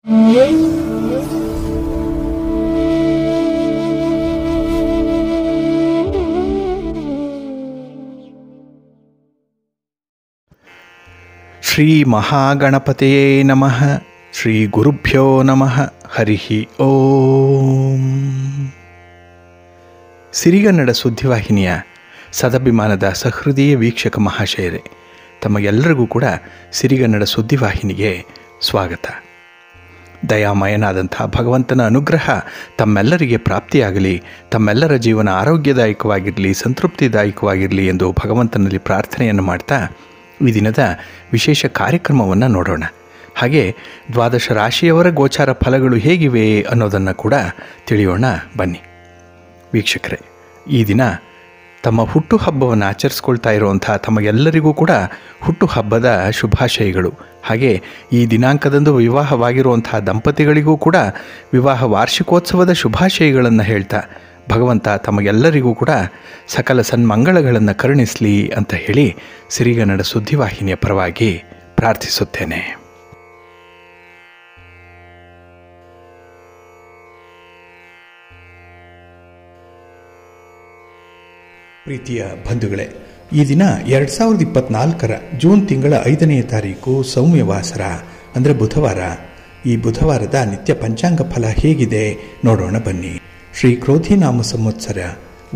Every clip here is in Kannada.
ಶ್ರೀ ಮಹಾಗಣಪತಿಯೇ ನಮಃ. ಶ್ರೀ ಗುರುಭ್ಯೋ ನಮಃ. ಹರಿ ಓಂ. ಸಿರಿಗನ್ನಡ ಸುದ್ದಿವಾಹಿನಿಯ ಸದಭಿಮಾನದ ಸಹೃದಯ ವೀಕ್ಷಕ ಮಹಾಶಯರೇ, ತಮಗೆಲ್ಲರಿಗೂ ಕೂಡ ಸಿರಿಗನ್ನಡ ಸುದ್ದಿವಾಹಿನಿಗೆ ಸ್ವಾಗತ. ದಯಾಮಯನಾದಂಥ ಭಗವಂತನ ಅನುಗ್ರಹ ತಮ್ಮೆಲ್ಲರಿಗೆ ಪ್ರಾಪ್ತಿಯಾಗಲಿ, ತಮ್ಮೆಲ್ಲರ ಜೀವನ ಆರೋಗ್ಯದಾಯಕವಾಗಿರಲಿ, ಸಂತೃಪ್ತಿದಾಯಕವಾಗಿರಲಿ ಎಂದು ಭಗವಂತನಲ್ಲಿ ಪ್ರಾರ್ಥನೆಯನ್ನು ಮಾಡ್ತಾ ಈ ದಿನದ ವಿಶೇಷ ಕಾರ್ಯಕ್ರಮವನ್ನು ನೋಡೋಣ. ಹಾಗೆ ದ್ವಾದಶ ರಾಶಿಯವರ ಗೋಚಾರ ಫಲಗಳು ಹೇಗಿವೆ ಅನ್ನೋದನ್ನು ಕೂಡ ತಿಳಿಯೋಣ ಬನ್ನಿ. ವೀಕ್ಷಕರೇ, ಈ ದಿನ ತಮ್ಮ ಹುಟ್ಟುಹಬ್ಬವನ್ನು ಆಚರಿಸ್ಕೊಳ್ತಾ ಇರುವಂಥ ತಮಗೆಲ್ಲರಿಗೂ ಕೂಡ ಹುಟ್ಟುಹಬ್ಬದ ಶುಭಾಶಯಗಳು. ಹಾಗೆ ಈ ದಿನಾಂಕದಂದು ವಿವಾಹವಾಗಿರುವಂಥ ದಂಪತಿಗಳಿಗೂ ಕೂಡ ವಿವಾಹ ವಾರ್ಷಿಕೋತ್ಸವದ ಶುಭಾಶಯಗಳನ್ನು ಹೇಳ್ತಾ ಭಗವಂತ ತಮಗೆಲ್ಲರಿಗೂ ಕೂಡ ಸಕಲ ಸನ್ಮಂಗಳಗಳನ್ನು ಕರುಣಿಸಲಿ ಅಂತ ಹೇಳಿ ಸಿರಿಗನ್ನಡ ಸುದ್ದಿವಾಹಿನಿಯ ಪರವಾಗಿ ಪ್ರಾರ್ಥಿಸುತ್ತೇನೆ. ಪ್ರೀತಿಯ ಬಂಧುಗಳೇ, ಈ ದಿನ 2024 ಜೂನ್ ತಿಂಗಳ 5ನೇ ತಾರೀಕು ಸೌಮ್ಯವಾಸರ ಅಂದರೆ ಬುಧವಾರ. ಈ ಬುಧವಾರದ ನಿತ್ಯ ಪಂಚಾಂಗ ಫಲ ಹೇಗಿದೆ ನೋಡೋಣ ಬನ್ನಿ. ಶ್ರೀ ಕ್ರೋಧಿನಾಮ ಸಂವತ್ಸರ,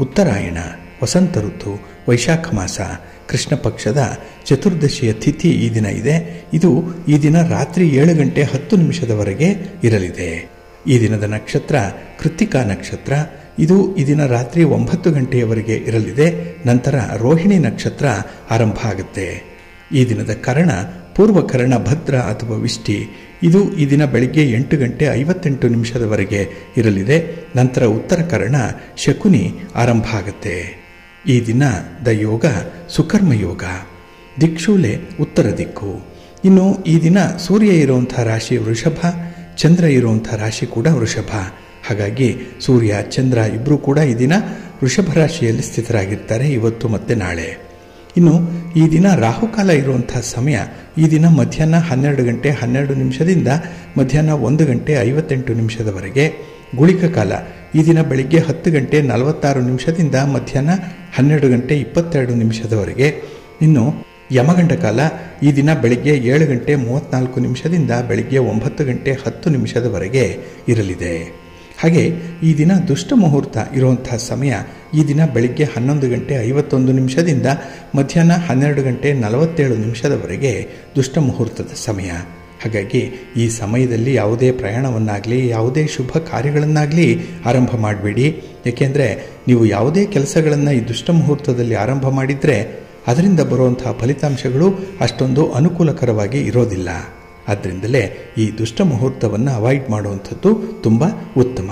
ಉತ್ತರಾಯಣ, ವಸಂತ ಋತು, ವೈಶಾಖ ಮಾಸ, ಕೃಷ್ಣ ಪಕ್ಷದ ಚತುರ್ದಶಿಯ ತಿಥಿ ಈ ದಿನ ಇದೆ. ಇದು ಈ ದಿನ ರಾತ್ರಿ 7 ಗಂಟೆ 10 ನಿಮಿಷದವರೆಗೆ ಇರಲಿದೆ. ಈ ದಿನದ ನಕ್ಷತ್ರ ಕೃತ್ತಿಕಾ ನಕ್ಷತ್ರ. ಇದು ಈ ದಿನ ರಾತ್ರಿ 9 ಗಂಟೆಯವರೆಗೆ ಇರಲಿದೆ. ನಂತರ ರೋಹಿಣಿ ನಕ್ಷತ್ರ ಆರಂಭ ಆಗುತ್ತೆ. ಈ ದಿನದ ಕರ್ಣ ಪೂರ್ವಕರ್ಣ ಭದ್ರ ಅಥವಾ ವಿಷ್ಟಿ. ಇದು ಈ ದಿನ ಬೆಳಿಗ್ಗೆ 8 ಗಂಟೆ 58 ನಿಮಿಷದವರೆಗೆ ಇರಲಿದೆ. ನಂತರ ಉತ್ತರ ಕರ್ಣ ಶಕುನಿ ಆರಂಭ ಆಗುತ್ತೆ. ಈ ದಿನದ ಯೋಗ ಸುಕರ್ಮ ಯೋಗ. ದಿಕ್ಷೂಲೆ ಉತ್ತರ ದಿಕ್ಕು. ಇನ್ನು ಈ ದಿನ ಸೂರ್ಯ ಇರುವಂಥ ರಾಶಿ ವೃಷಭ, ಚಂದ್ರ ಇರುವಂಥ ರಾಶಿ ಕೂಡ ವೃಷಭ. ಹಾಗಾಗಿ ಸೂರ್ಯ ಚಂದ್ರ ಇಬ್ಬರೂ ಕೂಡ ಈ ದಿನ ವೃಷಭ ರಾಶಿಯಲ್ಲಿ ಸ್ಥಿತರಾಗಿರ್ತಾರೆ ಇವತ್ತು ಮತ್ತು ನಾಳೆ. ಇನ್ನು ಈ ದಿನ ರಾಹುಕಾಲ ಇರುವಂಥ ಸಮಯ ಈ ದಿನ ಮಧ್ಯಾಹ್ನ 12 ಗಂಟೆ 12 ನಿಮಿಷದಿಂದ ಮಧ್ಯಾಹ್ನ 1 ಗಂಟೆ 58 ನಿಮಿಷದವರೆಗೆ. ಗುಳಿಕ ಕಾಲ ಈ ದಿನ ಬೆಳಿಗ್ಗೆ 10 ಗಂಟೆ 46 ನಿಮಿಷದಿಂದ ಮಧ್ಯಾಹ್ನ 12 ಗಂಟೆ 22 ನಿಮಿಷದವರೆಗೆ. ಇನ್ನು ಯಮಗಂಡ ಕಾಲ ಈ ದಿನ ಬೆಳಿಗ್ಗೆ 7 ಗಂಟೆ 34 ನಿಮಿಷದಿಂದ ಬೆಳಿಗ್ಗೆ 9 ಗಂಟೆ 10 ನಿಮಿಷದವರೆಗೆ ಇರಲಿದೆ. ಹಾಗೆ ಈ ದಿನ ದುಷ್ಟ ಮುಹೂರ್ತ ಇರುವಂಥ ಸಮಯ ಈ ದಿನ ಬೆಳಿಗ್ಗೆ 11 ಗಂಟೆ 51 ನಿಮಿಷದಿಂದ ಮಧ್ಯಾಹ್ನ 12 ಗಂಟೆ 47 ನಿಮಿಷದವರೆಗೆ ದುಷ್ಟ ಮುಹೂರ್ತದ ಸಮಯ. ಹಾಗಾಗಿ ಈ ಸಮಯದಲ್ಲಿ ಯಾವುದೇ ಪ್ರಯಾಣವನ್ನಾಗಲಿ ಯಾವುದೇ ಶುಭ ಕಾರ್ಯಗಳನ್ನಾಗಲಿ ಆರಂಭ ಮಾಡಬೇಡಿ. ಏಕೆಂದರೆ ನೀವು ಯಾವುದೇ ಕೆಲಸಗಳನ್ನು ಈ ದುಷ್ಟ ಮುಹೂರ್ತದಲ್ಲಿ ಆರಂಭ ಮಾಡಿದರೆ ಅದರಿಂದ ಬರುವಂಥ ಫಲಿತಾಂಶಗಳು ಅಷ್ಟೊಂದು ಅನುಕೂಲಕರವಾಗಿ ಇರೋದಿಲ್ಲ. ಆದ್ದರಿಂದಲೇ ಈ ದುಷ್ಟ ಮುಹೂರ್ತವನ್ನು ಅವಾಯ್ಡ್ ಮಾಡುವಂಥದ್ದು ತುಂಬ ಉತ್ತಮ.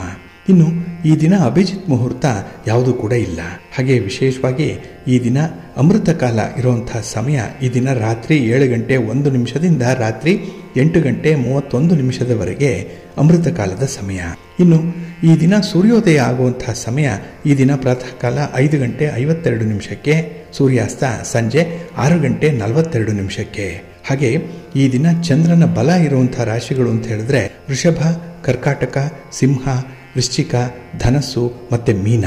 ಇನ್ನು ಈ ದಿನ ಅಭಿಜಿತ್ ಮುಹೂರ್ತ ಯಾವುದೂ ಕೂಡ ಇಲ್ಲ. ಹಾಗೆ ವಿಶೇಷವಾಗಿ ಈ ದಿನ ಅಮೃತ ಕಾಲ ಇರುವಂಥ ಸಮಯ ಈ ದಿನ ರಾತ್ರಿ 7 ಗಂಟೆ 1 ನಿಮಿಷದಿಂದ ರಾತ್ರಿ 8 ಗಂಟೆ 31 ನಿಮಿಷದವರೆಗೆ ಅಮೃತ ಕಾಲದ ಸಮಯ. ಇನ್ನು ಈ ದಿನ ಸೂರ್ಯೋದಯ ಆಗುವಂಥ ಸಮಯ ಈ ದಿನ ಪ್ರಾತಃ ಕಾಲ 5 ಗಂಟೆ 52 ನಿಮಿಷಕ್ಕೆ, ಸೂರ್ಯಾಸ್ತ ಸಂಜೆ 6 ಗಂಟೆ 42 ನಿಮಿಷಕ್ಕೆ. ಹಾಗೆ ಈ ದಿನ ಚಂದ್ರನ ಬಲ ಇರುವಂಥ ರಾಶಿಗಳು ಅಂತ ಹೇಳಿದ್ರೆ ವೃಷಭ, ಕರ್ಕಾಟಕ, ಸಿಂಹ, ವೃಶ್ಚಿಕ, ಧನಸ್ಸು ಮತ್ತು ಮೀನ.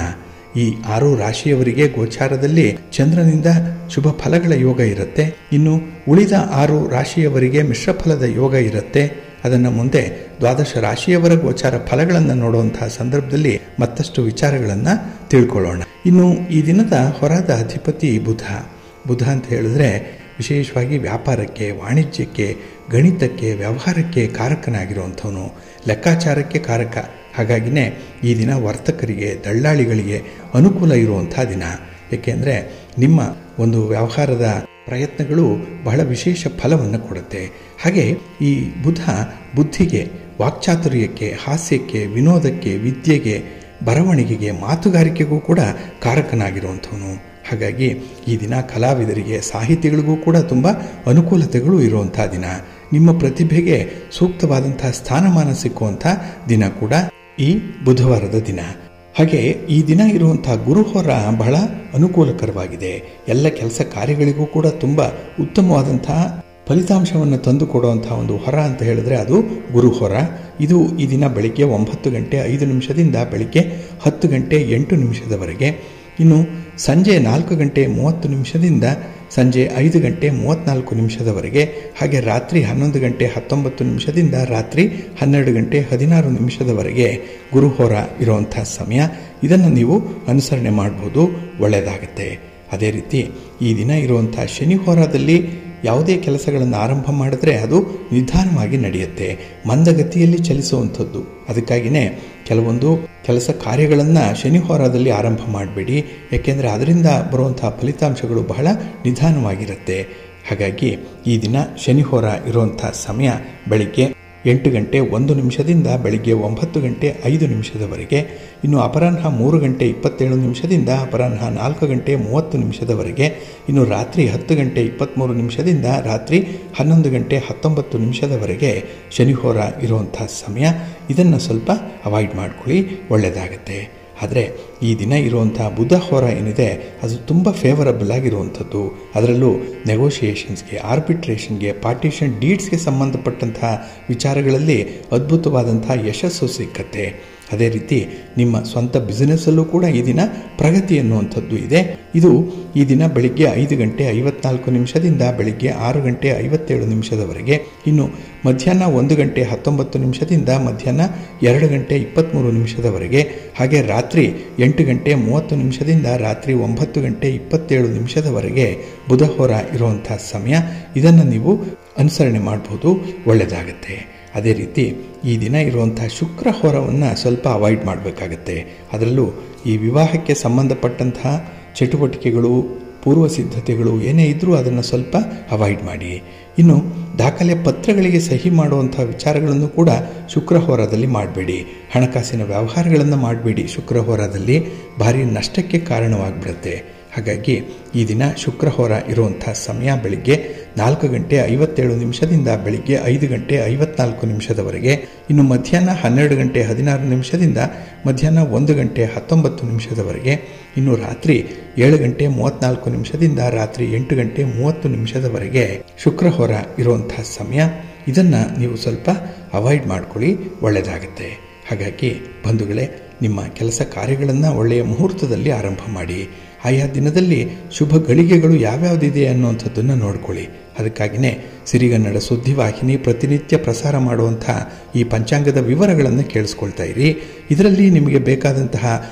ಈ 6 ರಾಶಿಯವರಿಗೆ ಗೋಚಾರದಲ್ಲಿ ಚಂದ್ರನಿಂದ ಶುಭ ಫಲಗಳ ಯೋಗ ಇರುತ್ತೆ. ಇನ್ನು ಉಳಿದ 6 ರಾಶಿಯವರಿಗೆ ಮಿಶ್ರ ಫಲದ ಯೋಗ ಇರುತ್ತೆ. ಅದನ್ನು ಮುಂದೆ ದ್ವಾದಶ ರಾಶಿಯವರ ಗೋಚಾರ ಫಲಗಳನ್ನು ನೋಡುವಂತಹ ಸಂದರ್ಭದಲ್ಲಿ ಮತ್ತಷ್ಟು ವಿಚಾರಗಳನ್ನು ತಿಳ್ಕೊಳ್ಳೋಣ. ಇನ್ನು ಈ ದಿನದ ಹೊರದ ಅಧಿಪತಿ ಬುಧ. ಬುಧ ಅಂತ ಹೇಳಿದ್ರೆ ವಿಶೇಷವಾಗಿ ವ್ಯಾಪಾರಕ್ಕೆ, ವಾಣಿಜ್ಯಕ್ಕೆ, ಗಣಿತಕ್ಕೆ, ವ್ಯವಹಾರಕ್ಕೆ ಕಾರಕನಾಗಿರುವಂಥವನು, ಲೆಕ್ಕಾಚಾರಕ್ಕೆ ಕಾರಕ. ಹಾಗಾಗಿನೇ ಈ ದಿನ ವರ್ತಕರಿಗೆ, ದಳ್ಳಾಳಿಗಳಿಗೆ ಅನುಕೂಲ ಇರುವಂಥ ದಿನ. ಏಕೆಂದರೆ ನಿಮ್ಮ ಒಂದು ವ್ಯವಹಾರದ ಪ್ರಯತ್ನಗಳು ಬಹಳ ವಿಶೇಷ ಫಲವನ್ನು ಕೊಡುತ್ತೆ. ಹಾಗೆ ಈ ಬುಧ ಬುದ್ಧಿಗೆ, ವಾಕ್ಚಾತುರ್ಯಕ್ಕೆ, ಹಾಸ್ಯಕ್ಕೆ, ವಿನೋದಕ್ಕೆ, ವಿದ್ಯೆಗೆ, ಬರವಣಿಗೆಗೆ, ಮಾತುಗಾರಿಕೆಗೂ ಕೂಡ ಕಾರಕನಾಗಿರುವಂಥವನು. ಹಾಗಾಗಿ ಈ ದಿನ ಕಲಾವಿದರಿಗೆ, ಸಾಹಿತಿಗಳಿಗೂ ಕೂಡ ತುಂಬ ಅನುಕೂಲತೆಗಳು ಇರುವಂಥ ದಿನ. ನಿಮ್ಮ ಪ್ರತಿಭೆಗೆ ಸೂಕ್ತವಾದಂಥ ಸ್ಥಾನಮಾನ ಸಿಕ್ಕುವಂಥ ದಿನ ಕೂಡ ಈ ಬುಧವಾರದ ದಿನ. ಹಾಗೆ ಈ ದಿನ ಇರುವಂಥ ಗುರುಹೋರ ಬಹಳ ಅನುಕೂಲಕರವಾಗಿದೆ. ಎಲ್ಲ ಕೆಲಸ ಕಾರ್ಯಗಳಿಗೂ ಕೂಡ ತುಂಬ ಉತ್ತಮವಾದಂತಹ ಫಲಿತಾಂಶವನ್ನು ತಂದು ಕೊಡುವಂಥ ಒಂದು ಹೊರ ಅಂತ ಹೇಳಿದ್ರೆ ಅದು ಗುರು ಹೊರ. ಇದು ಈ ದಿನ ಬೆಳಿಗ್ಗೆ 9 ಗಂಟೆ 5 ನಿಮಿಷದಿಂದ ಬೆಳಿಗ್ಗೆ 10 ಗಂಟೆ 8 ನಿಮಿಷದವರೆಗೆ. ಇನ್ನು ಸಂಜೆ 4 ಗಂಟೆ 30 ನಿಮಿಷದಿಂದ ಸಂಜೆ 5 ಗಂಟೆ 34 ನಿಮಿಷದವರೆಗೆ. ಹಾಗೆ ರಾತ್ರಿ 11 ಗಂಟೆ 19 ನಿಮಿಷದಿಂದ ರಾತ್ರಿ 12 ಗಂಟೆ 16 ನಿಮಿಷದವರೆಗೆ ಗುರುಹೋರ ಇರುವಂಥ ಸಮಯ. ಇದನ್ನು ನೀವು ಅನುಸರಣೆ ಮಾಡ್ಬೋದು, ಒಳ್ಳೆಯದಾಗತ್ತೆ. ಅದೇ ರೀತಿ ಈ ದಿನ ಇರುವಂಥ ಶನಿ ಹೋರಾದಲ್ಲಿ ಯಾವುದೇ ಕೆಲಸಗಳನ್ನು ಆರಂಭ ಮಾಡಿದ್ರೆ ಅದು ನಿಧಾನವಾಗಿ ನಡೆಯುತ್ತೆ, ಮಂದಗತಿಯಲ್ಲಿ ಚಲಿಸುವಂಥದ್ದು. ಅದಕ್ಕಾಗಿಯೇ ಕೆಲವೊಂದು ಕೆಲಸ ಕಾರ್ಯಗಳನ್ನು ಶನಿ ಹೋರಾದಲ್ಲಿ ಆರಂಭ ಮಾಡಬೇಡಿ, ಏಕೆಂದರೆ ಅದರಿಂದ ಬರುವಂಥ ಫಲಿತಾಂಶಗಳು ಬಹಳ ನಿಧಾನವಾಗಿರುತ್ತೆ. ಹಾಗಾಗಿ ಈ ದಿನ ಶನಿ ಹೋರ ಇರುವಂಥ ಸಮಯ ಬೆಳಿಗ್ಗೆ 8 ಗಂಟೆ 1 ನಿಮಿಷದಿಂದ ಬೆಳಿಗ್ಗೆ 9 ಗಂಟೆ 5 ನಿಮಿಷದವರೆಗೆ. ಇನ್ನು ಅಪರಾಹ್ನ 3 ಗಂಟೆ 27 ನಿಮಿಷದಿಂದ ಅಪರಾಹ್ನ 4 ಗಂಟೆ 30 ನಿಮಿಷದವರೆಗೆ. ಇನ್ನು ರಾತ್ರಿ 10 ಗಂಟೆ 23 ನಿಮಿಷದಿಂದ ರಾತ್ರಿ 11 ಗಂಟೆ 19 ನಿಮಿಷದವರೆಗೆ ಶನಿ ಹೋರ ಇರುವಂಥ ಸಮಯ. ಇದನ್ನು ಸ್ವಲ್ಪ ಅವಾಯ್ಡ್ ಮಾಡ್ಕೊಳ್ಳಿ, ಒಳ್ಳೆಯದಾಗತ್ತೆ. ಆದರೆ ಈ ದಿನ ಇರುವಂಥ ಬುಧ ಹೋರ ಏನಿದೆ ಅದು ತುಂಬ ಫೇವರಬಲ್ ಆಗಿರುವಂಥದ್ದು. ಅದರಲ್ಲೂ ನೆಗೋಷಿಯೇಷನ್ಸ್ಗೆ, ಆರ್ಬಿಟ್ರೇಷನ್ಗೆ, ಪಾರ್ಟಿಷನ್ ಡೀಡ್ಸ್ಗೆ ಸಂಬಂಧಪಟ್ಟಂತಹ ವಿಚಾರಗಳಲ್ಲಿ ಅದ್ಭುತವಾದಂಥ ಯಶಸ್ಸು ಸಿಕ್ಕತ್ತೆ. ಅದೇ ರೀತಿ ನಿಮ್ಮ ಸ್ವಂತ ಬಿಸ್ನೆಸ್ಸಲ್ಲೂ ಕೂಡ ಈ ದಿನ ಪ್ರಗತಿ ಅನ್ನುವಂಥದ್ದು ಇದೆ. ಇದು ಈ ದಿನ ಬೆಳಿಗ್ಗೆ 5 ಗಂಟೆ 54 ನಿಮಿಷದಿಂದ ಬೆಳಿಗ್ಗೆ 6 ಗಂಟೆ 57 ನಿಮಿಷದವರೆಗೆ. ಇನ್ನು ಮಧ್ಯಾಹ್ನ 1 ಗಂಟೆ 19 ನಿಮಿಷದಿಂದ ಮಧ್ಯಾಹ್ನ 2 ಗಂಟೆ 23 ನಿಮಿಷದವರೆಗೆ. ಹಾಗೆ ರಾತ್ರಿ 8 ಗಂಟೆ 30 ನಿಮಿಷದಿಂದ ರಾತ್ರಿ 9 ಗಂಟೆ 27 ನಿಮಿಷದವರೆಗೆ ಬುಧ ಹೋರ ಇರುವಂಥ ಸಮಯ. ಇದನ್ನು ನೀವು ಅನುಸರಣೆ ಮಾಡ್ಬೋದು, ಒಳ್ಳೆಯದಾಗತ್ತೆ. ಅದೇ ರೀತಿ ಈ ದಿನ ಇರುವಂಥ ಶುಕ್ರ ಹೋರವನ್ನು ಸ್ವಲ್ಪ ಅವಾಯ್ಡ್ ಮಾಡಬೇಕಾಗತ್ತೆ. ಅದರಲ್ಲೂ ಈ ವಿವಾಹಕ್ಕೆ ಸಂಬಂಧಪಟ್ಟಂತಹ ಚಟುವಟಿಕೆಗಳು, ಪೂರ್ವ ಸಿದ್ಧತೆಗಳು ಏನೇ ಇದ್ದರೂ ಅದನ್ನು ಸ್ವಲ್ಪ ಅವಾಯ್ಡ್ ಮಾಡಿ. ಇನ್ನು ದಾಖಲೆ ಪತ್ರಗಳಿಗೆ ಸಹಿ ಮಾಡುವಂಥ ವಿಚಾರಗಳನ್ನು ಕೂಡ ಶುಕ್ರ ಹೋರಾದಲ್ಲಿ ಮಾಡಬೇಡಿ. ಹಣಕಾಸಿನ ವ್ಯವಹಾರಗಳನ್ನು ಮಾಡಬೇಡಿ. ಶುಕ್ರ ಹೋರಾದಲ್ಲಿ ಭಾರಿ ನಷ್ಟಕ್ಕೆ ಕಾರಣವಾಗಿಬಿಡುತ್ತೆ. ಹಾಗಾಗಿ ಈ ದಿನ ಶುಕ್ರ ಹೋರ ಇರುವಂಥ ಸಮಯ ಬೆಳಿಗ್ಗೆ 4 ಗಂಟೆ 57 ನಿಮಿಷದಿಂದ ಬೆಳಿಗ್ಗೆ 5 ಗಂಟೆ 54 ನಿಮಿಷದವರೆಗೆ. ಇನ್ನು ಮಧ್ಯಾಹ್ನ 12 ಗಂಟೆ 16 ನಿಮಿಷದಿಂದ ಮಧ್ಯಾಹ್ನ 1 ಗಂಟೆ 19 ನಿಮಿಷದವರೆಗೆ. ಇನ್ನು ರಾತ್ರಿ 7 ಗಂಟೆ 34 ನಿಮಿಷದಿಂದ ರಾತ್ರಿ 8 ಗಂಟೆ 30 ನಿಮಿಷದವರೆಗೆ ಶುಕ್ರ ಹೋರ ಇರುವಂಥ ಸಮಯ. ಇದನ್ನು ನೀವು ಸ್ವಲ್ಪ ಅವಾಯ್ಡ್ ಮಾಡ್ಕೊಳ್ಳಿ, ಒಳ್ಳೆಯದಾಗುತ್ತೆ. ಹಾಗಾಗಿ ಬಂಧುಗಳೇ, ನಿಮ್ಮ ಕೆಲಸ ಕಾರ್ಯಗಳನ್ನು ಒಳ್ಳೆಯ ಮುಹೂರ್ತದಲ್ಲಿ ಆರಂಭ ಮಾಡಿ. ಆಯಾ ದಿನದಲ್ಲಿ ಶುಭ ಗಳಿಗೆಗಳು ಯಾವ್ಯಾವುದಿದೆ ಅನ್ನುವಂಥದ್ದನ್ನು ನೋಡ್ಕೊಳ್ಳಿ. ಅದಕ್ಕಾಗಿಯೇ ಸಿರಿಗನ್ನಡ ಸುದ್ದಿವಾಹಿನಿ ಪ್ರತಿನಿತ್ಯ ಪ್ರಸಾರ ಮಾಡುವಂಥ ಈ ಪಂಚಾಂಗದ ವಿವರಗಳನ್ನು ಕೇಳಿಸ್ಕೊಳ್ತಾ ಇರಿ. ಇದರಲ್ಲಿ ನಿಮಗೆ ಬೇಕಾದಂತಹ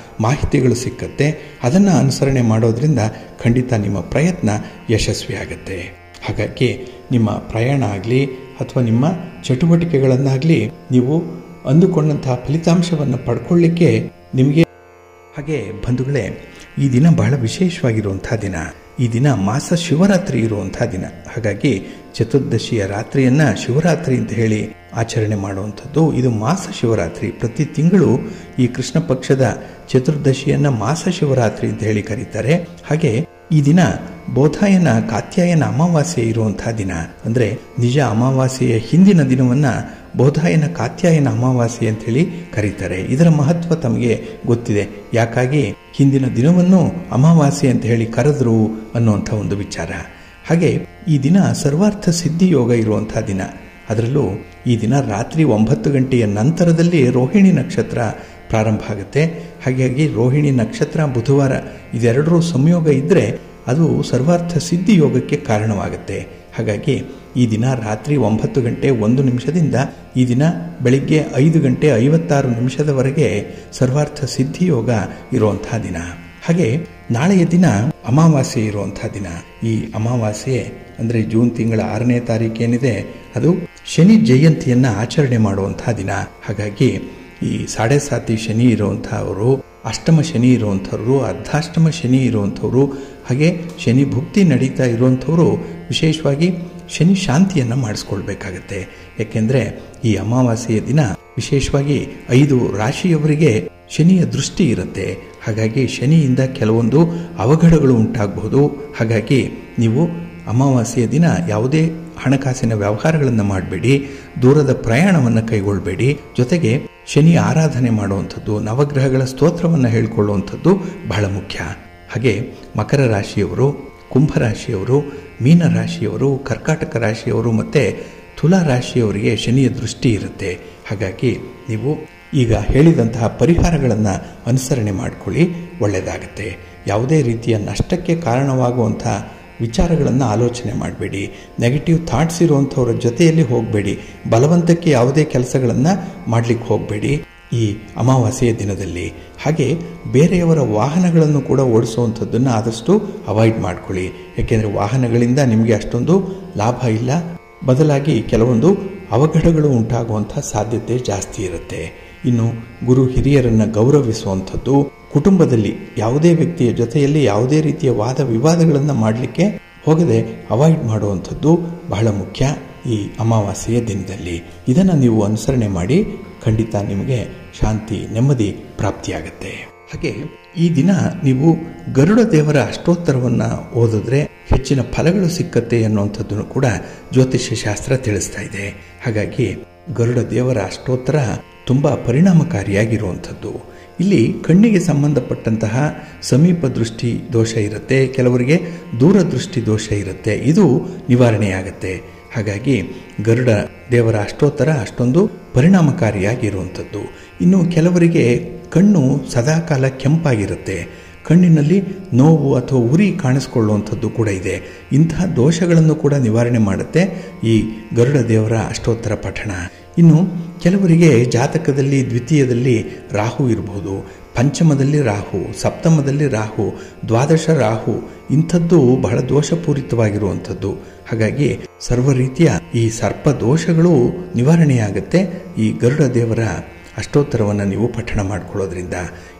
ಮಾಹಿತಿಗಳು ಸಿಕ್ಕತ್ತೆ. ಅದನ್ನು ಅನುಸರಣೆ ಮಾಡೋದ್ರಿಂದ ಖಂಡಿತ ನಿಮ್ಮ ಪ್ರಯತ್ನ ಯಶಸ್ವಿಯಾಗತ್ತೆ. ಹಾಗಾಗಿ ನಿಮ್ಮ ಪ್ರಯಾಣ ಆಗಲಿ ಅಥವಾ ನಿಮ್ಮ ಚಟುವಟಿಕೆಗಳನ್ನಾಗಲಿ ನೀವು ಅಂದುಕೊಂಡಂತಹ ಫಲಿತಾಂಶವನ್ನು ಪಡ್ಕೊಳ್ಳಿಕ್ಕೆ ನಿಮಗೆ. ಹಾಗೆ ಬಂಧುಗಳೇ, ಈ ದಿನ ಬಹಳ ವಿಶೇಷವಾಗಿರುವಂಥ ದಿನ. ಈ ದಿನ ಮಾಸ ಶಿವರಾತ್ರಿ ಇರುವಂಥ ದಿನ. ಹಾಗಾಗಿ ಚತುರ್ದಶಿಯ ರಾತ್ರಿಯನ್ನು ಶಿವರಾತ್ರಿ ಅಂತ ಹೇಳಿ ಆಚರಣೆ ಮಾಡುವಂಥದ್ದು. ಇದು ಮಾಸ ಶಿವರಾತ್ರಿ. ಪ್ರತಿ ತಿಂಗಳು ಈ ಕೃಷ್ಣ ಪಕ್ಷದ ಚತುರ್ದಶಿಯನ್ನು ಮಾಸ ಶಿವರಾತ್ರಿ ಅಂತ ಹೇಳಿ ಕರೀತಾರೆ. ಹಾಗೆ ಈ ದಿನ ಬೋಧಾಯನ ಕಾತ್ಯಾಯನ ಅಮಾವಾಸ್ಯೆ ಇರುವಂಥ ದಿನ. ಅಂದರೆ ನಿಜ ಅಮಾವಾಸ್ಯೆಯ ಹಿಂದಿನ ದಿನವನ್ನು ಬೋಧಾಯನ ಕಾತ್ಯಾಯನ ಅಮಾವಾಸ್ಯೆ ಅಂತ ಹೇಳಿ ಕರೀತಾರೆ. ಇದರ ಮಹತ್ವ ತಮಗೆ ಗೊತ್ತಿದೆ. ಯಾಕಾಗಿ ಹಿಂದಿನ ದಿನವನ್ನು ಅಮಾವಾಸ್ಯೆ ಅಂತ ಹೇಳಿ ಕರೆದ್ರು ಅನ್ನುವಂಥ ಒಂದು ವಿಚಾರ. ಹಾಗೆ ಈ ದಿನ ಸರ್ವಾರ್ಥ ಸಿದ್ಧಿ ಯೋಗ ಇರುವಂಥ ದಿನ. ಅದರಲ್ಲೂ ಈ ದಿನ ರಾತ್ರಿ 9 ಗಂಟೆಯ ನಂತರದಲ್ಲಿ ರೋಹಿಣಿ ನಕ್ಷತ್ರ ಪ್ರಾರಂಭ ಆಗುತ್ತೆ. ಹಾಗಾಗಿ ರೋಹಿಣಿ ನಕ್ಷತ್ರ ಬುಧವಾರ ಇದೆರಡರೂ ಸಂಯೋಗ ಇದ್ದರೆ ಅದು ಸರ್ವಾರ್ಥ ಸಿದ್ಧಿ ಯೋಗಕ್ಕೆ ಕಾರಣವಾಗುತ್ತೆ. ಹಾಗಾಗಿ ಈ ದಿನ ರಾತ್ರಿ 9 ಗಂಟೆ 1 ನಿಮಿಷದಿಂದ ಈ ದಿನ ಬೆಳಿಗ್ಗೆ 5 ಗಂಟೆ 56 ನಿಮಿಷದವರೆಗೆ ಸರ್ವಾರ್ಥ ಸಿದ್ಧಿ ಯೋಗ ಇರುವಂಥ ದಿನ. ಹಾಗೆ ನಾಳೆಯ ದಿನ ಅಮಾವಾಸ್ಯೆ ಇರುವಂಥ ದಿನ. ಈ ಅಮಾವಾಸ್ಯೆ ಅಂದರೆ ಜೂನ್ ತಿಂಗಳ 6ನೇ ತಾರೀಕೇನಿದೆ ಅದು ಶನಿ ಜಯಂತಿಯನ್ನು ಆಚರಣೆ ಮಾಡುವಂಥ ದಿನ. ಹಾಗಾಗಿ ಈ 7.5 ಶನಿ ಇರುವಂಥವರು, ಅಷ್ಟಮ ಶನಿ ಇರುವಂಥವ್ರು, ಅರ್ಧಾಷ್ಟಮ ಶನಿ ಇರುವಂಥವ್ರು, ಹಾಗೆ ಶನಿ ಭುಕ್ತಿ ನಡೀತಾ ಇರುವಂಥವರು ವಿಶೇಷವಾಗಿ ಶನಿ ಶಾಂತಿಯನ್ನು ಮಾಡಿಸ್ಕೊಳ್ಬೇಕಾಗತ್ತೆ. ಏಕೆಂದರೆ ಈ ಅಮಾವಾಸ್ಯೆಯ ದಿನ ವಿಶೇಷವಾಗಿ 5 ರಾಶಿಯವರಿಗೆ ಶನಿಯ ದೃಷ್ಟಿ ಇರುತ್ತೆ. ಹಾಗಾಗಿ ಶನಿಯಿಂದ ಕೆಲವೊಂದು ಅವಘಡಗಳು ಉಂಟಾಗಬಹುದು. ಹಾಗಾಗಿ ನೀವು ಅಮಾವಾಸ್ಯೆಯ ದಿನ ಯಾವುದೇ ಹಣಕಾಸಿನ ವ್ಯವಹಾರಗಳನ್ನು ಮಾಡಬೇಡಿ, ದೂರದ ಪ್ರಯಾಣವನ್ನು ಕೈಗೊಳ್ಳಬೇಡಿ. ಜೊತೆಗೆ ಶನಿ ಆರಾಧನೆ ಮಾಡುವಂಥದ್ದು, ನವಗ್ರಹಗಳ ಸ್ತೋತ್ರವನ್ನು ಹೇಳಿಕೊಳ್ಳುವಂಥದ್ದು ಬಹಳ ಮುಖ್ಯ. ಹಾಗೆ ಮಕರ ರಾಶಿಯವರು, ಕುಂಭರಾಶಿಯವರು ಮೀನ ರಾಶಿಯವರು, ಕರ್ಕಾಟಕ ರಾಶಿಯವರು ಮತ್ತು ತುಲಾ ರಾಶಿಯವರಿಗೆ ಶನಿಯ ದೃಷ್ಟಿ ಇರುತ್ತೆ. ಹಾಗಾಗಿ ನೀವು ಈಗ ಹೇಳಿದಂತಹ ಪರಿಹಾರಗಳನ್ನು ಅನುಸರಣೆ ಮಾಡಿಕೊಳ್ಳಿ, ಒಳ್ಳೆಯದಾಗುತ್ತೆ. ಯಾವುದೇ ರೀತಿಯ ನಷ್ಟಕ್ಕೆ ಕಾರಣವಾಗುವಂಥ ವಿಚಾರಗಳನ್ನು ಆಲೋಚನೆ ಮಾಡಬೇಡಿ. ನೆಗೆಟಿವ್ ಥಾಟ್ಸ್ ಇರುವಂಥವ್ರ ಜೊತೆಯಲ್ಲಿ ಹೋಗಬೇಡಿ. ಬಲವಂತಕ್ಕೆ ಯಾವುದೇ ಕೆಲಸಗಳನ್ನು ಮಾಡಲಿಕ್ಕೆ ಹೋಗಬೇಡಿ ಈ ಅಮಾವಾಸ್ಯೆಯ ದಿನದಲ್ಲಿ. ಹಾಗೆ ಬೇರೆಯವರ ವಾಹನಗಳನ್ನು ಕೂಡ ಓಡಿಸುವಂಥದ್ದನ್ನು ಆದಷ್ಟು ಅವಾಯ್ಡ್ ಮಾಡ್ಕೊಳ್ಳಿ. ಯಾಕೆಂದರೆ ವಾಹನಗಳಿಂದ ನಿಮಗೆ ಅಷ್ಟೊಂದು ಲಾಭ ಇಲ್ಲ, ಬದಲಾಗಿ ಕೆಲವೊಂದು ಅವಘಡಗಳು ಉಂಟಾಗುವಂಥ ಸಾಧ್ಯತೆ ಜಾಸ್ತಿ ಇರುತ್ತೆ. ಇನ್ನು ಗುರು ಹಿರಿಯರನ್ನು ಗೌರವಿಸುವಂಥದ್ದು, ಕುಟುಂಬದಲ್ಲಿ ಯಾವುದೇ ವ್ಯಕ್ತಿಯ ಜೊತೆಯಲ್ಲಿ ಯಾವುದೇ ರೀತಿಯ ವಾದ ವಿವಾದಗಳನ್ನು ಮಾಡಲಿಕ್ಕೆ ಹೋಗದೆ ಅವಾಯ್ಡ್ ಮಾಡುವಂಥದ್ದು ಬಹಳ ಮುಖ್ಯ ಈ ಅಮಾವಾಸ್ಯೆಯ ದಿನದಲ್ಲಿ. ಇದನ್ನು ನೀವು ಅನುಸರಣೆ ಮಾಡಿ ಖಂಡಿತ ನಿಮಗೆ ಶಾಂತಿ, ನೆಮ್ಮದಿ ಪ್ರಾಪ್ತಿಯಾಗುತ್ತೆ. ಹಾಗೆ ಈ ದಿನ ನೀವು ಗರುಡ ದೇವರ ಅಷ್ಟೋತ್ತರವನ್ನು ಓದಿದ್ರೆ ಹೆಚ್ಚಿನ ಫಲಗಳು ಸಿಕ್ಕತ್ತೆ ಅನ್ನುವಂಥದ್ದನ್ನು ಕೂಡ ಜ್ಯೋತಿಷ್ಯ ಶಾಸ್ತ್ರ ತಿಳಿಸ್ತಾ ಇದೆ. ಹಾಗಾಗಿ ಗರುಡ ದೇವರ ಅಷ್ಟೋತ್ತರ ತುಂಬ ಪರಿಣಾಮಕಾರಿಯಾಗಿರುವಂಥದ್ದು. ಇಲ್ಲಿ ಕಣ್ಣಿಗೆ ಸಂಬಂಧಪಟ್ಟಂತಹ ಸಮೀಪ ದೃಷ್ಟಿ ದೋಷ ಇರುತ್ತೆ, ಕೆಲವರಿಗೆ ದೂರದೃಷ್ಟಿ ದೋಷ ಇರುತ್ತೆ, ಇದು ನಿವಾರಣೆಯಾಗುತ್ತೆ. ಹಾಗಾಗಿ ಗರುಡ ದೇವರ ಅಷ್ಟೋತ್ತರ ಅಷ್ಟೊಂದು ಪರಿಣಾಮಕಾರಿಯಾಗಿರುವಂಥದ್ದು. ಇನ್ನು ಕೆಲವರಿಗೆ ಕಣ್ಣು ಸದಾಕಾಲ ಕೆಂಪಾಗಿರುತ್ತೆ, ಕಣ್ಣಿನಲ್ಲಿ ನೋವು ಅಥವಾ ಉರಿ ಕಾಣಿಸ್ಕೊಳ್ಳುವಂಥದ್ದು ಕೂಡ ಇದೆ. ಇಂತಹ ದೋಷಗಳನ್ನು ಕೂಡ ನಿವಾರಣೆ ಮಾಡುತ್ತೆ ಈ ಗರುಡ ದೇವರ ಅಷ್ಟೋತ್ತರ ಪಠಣ. ಇನ್ನು ಕೆಲವರಿಗೆ ಜಾತಕದಲ್ಲಿ ದ್ವಿತೀಯದಲ್ಲಿ ರಾಹು ಇರಬಹುದು, ಪಂಚಮದಲ್ಲಿ ರಾಹು, ಸಪ್ತಮದಲ್ಲಿ ರಾಹು, ದ್ವಾದಶ ರಾಹು, ಇಂಥದ್ದು ಬಹಳ ದೋಷಪೂರಿತವಾಗಿರುವಂಥದ್ದು. ಹಾಗಾಗಿ ಸರ್ವ ರೀತಿಯ ಈ ಸರ್ಪ ದೋಷಗಳು ನಿವಾರಣೆಯಾಗುತ್ತೆ ಈ ಗರುಡ ದೇವರ ಅಷ್ಟೋತ್ತರವನ್ನು ನೀವು ಪಠಣ ಮಾಡಿಕೊಳ್ಳೋದ್ರಿಂದ.